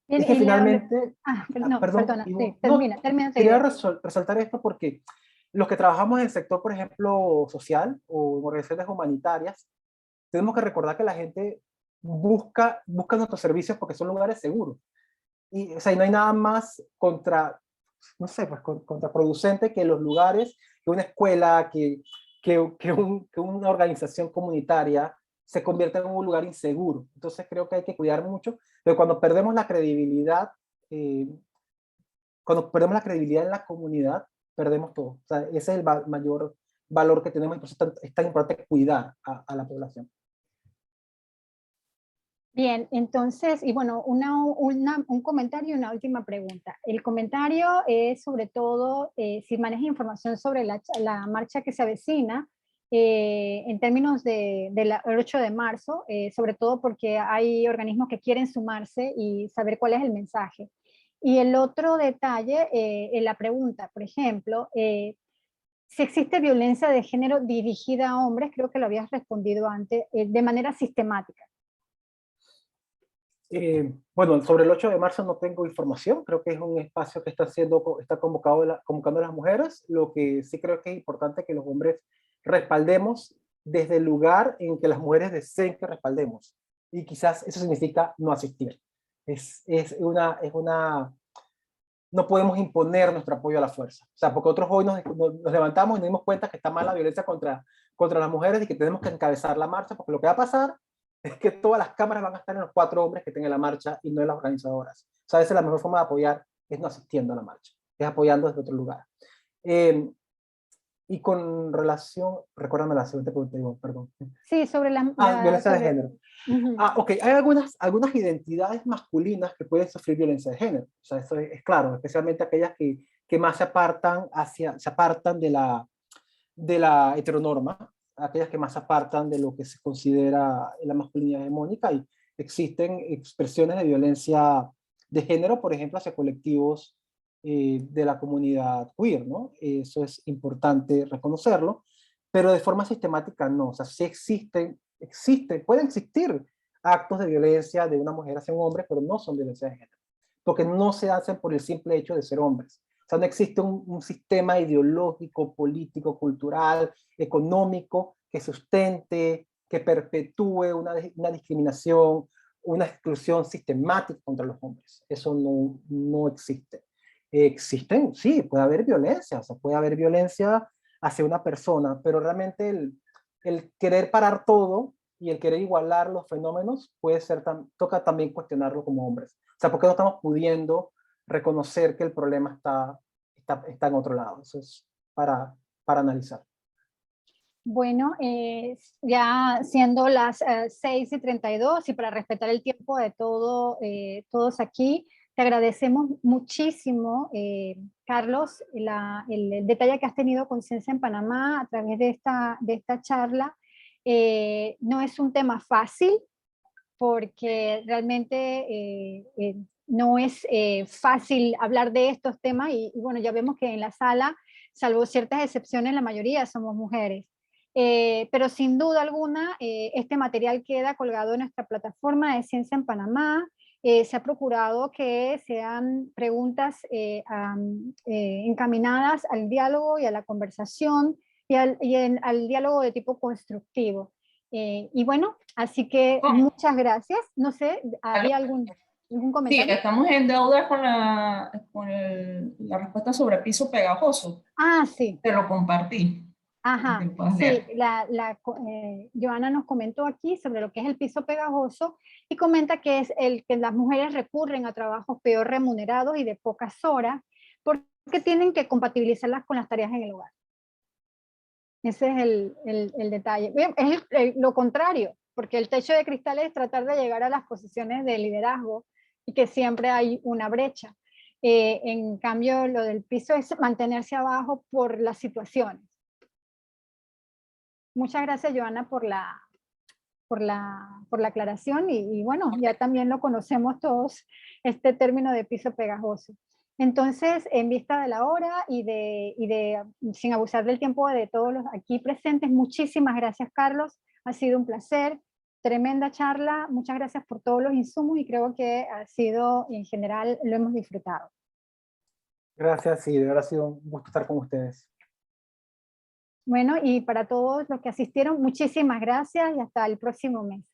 Bien, Es que finalmente, no, perdón, perdona, sí, no, termina tu quería idea. resaltar esto porque los que trabajamos en el sector, por ejemplo, social o en organizaciones humanitarias, tenemos que recordar que la gente busca nuestros servicios porque son lugares seguros. y o sea, y no hay nada más no sé, pues contraproducente que los lugares, que una escuela, que una organización comunitaria se convierta en un lugar inseguro. Entonces creo que hay que cuidar mucho, pero eh, cuando perdemos la credibilidad en la comunidad, perdemos todo. O sea, ese es el mayor valor que tenemos, y por eso es tan importante cuidar a la población. Bien, entonces, y bueno, un comentario y una última pregunta. El comentario es sobre todo si maneja información sobre la marcha que se avecina en términos del 8 de marzo, sobre todo porque hay organismos que quieren sumarse y saber cuál es el mensaje. Y el otro detalle, en la pregunta, por ejemplo, si existe violencia de género dirigida a hombres, creo que lo habías respondido antes, de manera sistemática. Bueno, sobre el 8 de marzo no tengo información, creo que es un espacio que está convocando a las mujeres. Lo que sí creo que es importante que los hombres respaldemos desde el lugar en que las mujeres deseen que respaldemos, y quizás eso significa no asistir. No podemos imponer nuestro apoyo a la fuerza, o sea, porque otros hoy nos levantamos y nos dimos cuenta que está mal la violencia contra las mujeres y que tenemos que encabezar la marcha, porque lo que va a pasar es que todas las cámaras van a estar en los 4 hombres que tengan la marcha y no en las organizadoras. O sea, a veces la mejor forma de apoyar es no asistiendo a la marcha, es apoyando desde otro lugar. Eh, y con relación, recuérdame la siguiente pregunta, perdón. Sí, sobre Violencia de sobre, género. uh-huh. Ok, hay algunas identidades masculinas que pueden sufrir violencia de género. O sea, eso es claro, especialmente aquellas que más se apartan de la heteronorma, aquellas que más se apartan de lo que se considera la masculinidad hegemónica, y existen expresiones de violencia de género, por ejemplo, hacia colectivos de la comunidad queer, ¿no? Eso es importante reconocerlo, pero de forma sistemática no. O sea, sí pueden existir actos de violencia de una mujer hacia un hombre, pero no son violencia de género, porque no se hacen por el simple hecho de ser hombres. O sea, no existe un sistema ideológico, político, cultural, económico que sustente, que perpetúe una discriminación, una exclusión sistemática contra los hombres. Eso no existe. Existen, sí, puede haber violencia, o sea, puede haber violencia hacia una persona, pero realmente el querer parar todo y el querer igualar los fenómenos toca también cuestionarlo como hombres. O sea, ¿por qué no estamos pudiendo reconocer que el problema está en otro lado? Eso es para analizar. Bueno, ya siendo las 6:32 y para respetar el tiempo de todos aquí, te agradecemos muchísimo, Carlos, el detalle que has tenido con Ciencia en Panamá a través de esta charla. No es un tema fácil porque realmente no es fácil hablar de estos temas y bueno, ya vemos que en la sala, salvo ciertas excepciones, la mayoría somos mujeres. Pero sin duda alguna, este material queda colgado en nuestra plataforma de Ciencia en Panamá. Se ha procurado que sean preguntas encaminadas al diálogo y a la conversación al diálogo de tipo constructivo. Y bueno, así que Oh, muchas gracias. No sé, aló. ¿había algún Sí, comentario? estamos en deuda la respuesta sobre piso pegajoso. Ah, sí. Te lo compartí para que Ajá, lo puedas sí, leer. Joana nos comentó aquí sobre lo que es el piso pegajoso y comenta que es el que las mujeres recurren a trabajos peor remunerados y de pocas horas porque tienen que compatibilizarlas con las tareas en el hogar. Ese es el detalle. Bien, es lo contrario, porque el techo de cristal es tratar de llegar a las posiciones de liderazgo y que siempre hay una brecha. En cambio, lo del piso es mantenerse abajo por las situaciones. Muchas gracias, Joana, por la aclaración y bueno, ya también lo conocemos todos, este término de piso pegajoso. Entonces, en vista de la hora sin abusar del tiempo de todos los aquí presentes, muchísimas gracias, Carlos. Ha sido un placer, tremenda charla. Muchas gracias por todos los insumos y creo que ha sido, en general, lo hemos disfrutado. Gracias, sí, de verdad ha sido un gusto estar con ustedes. Bueno, y para todos los que asistieron, muchísimas gracias y hasta el próximo mes.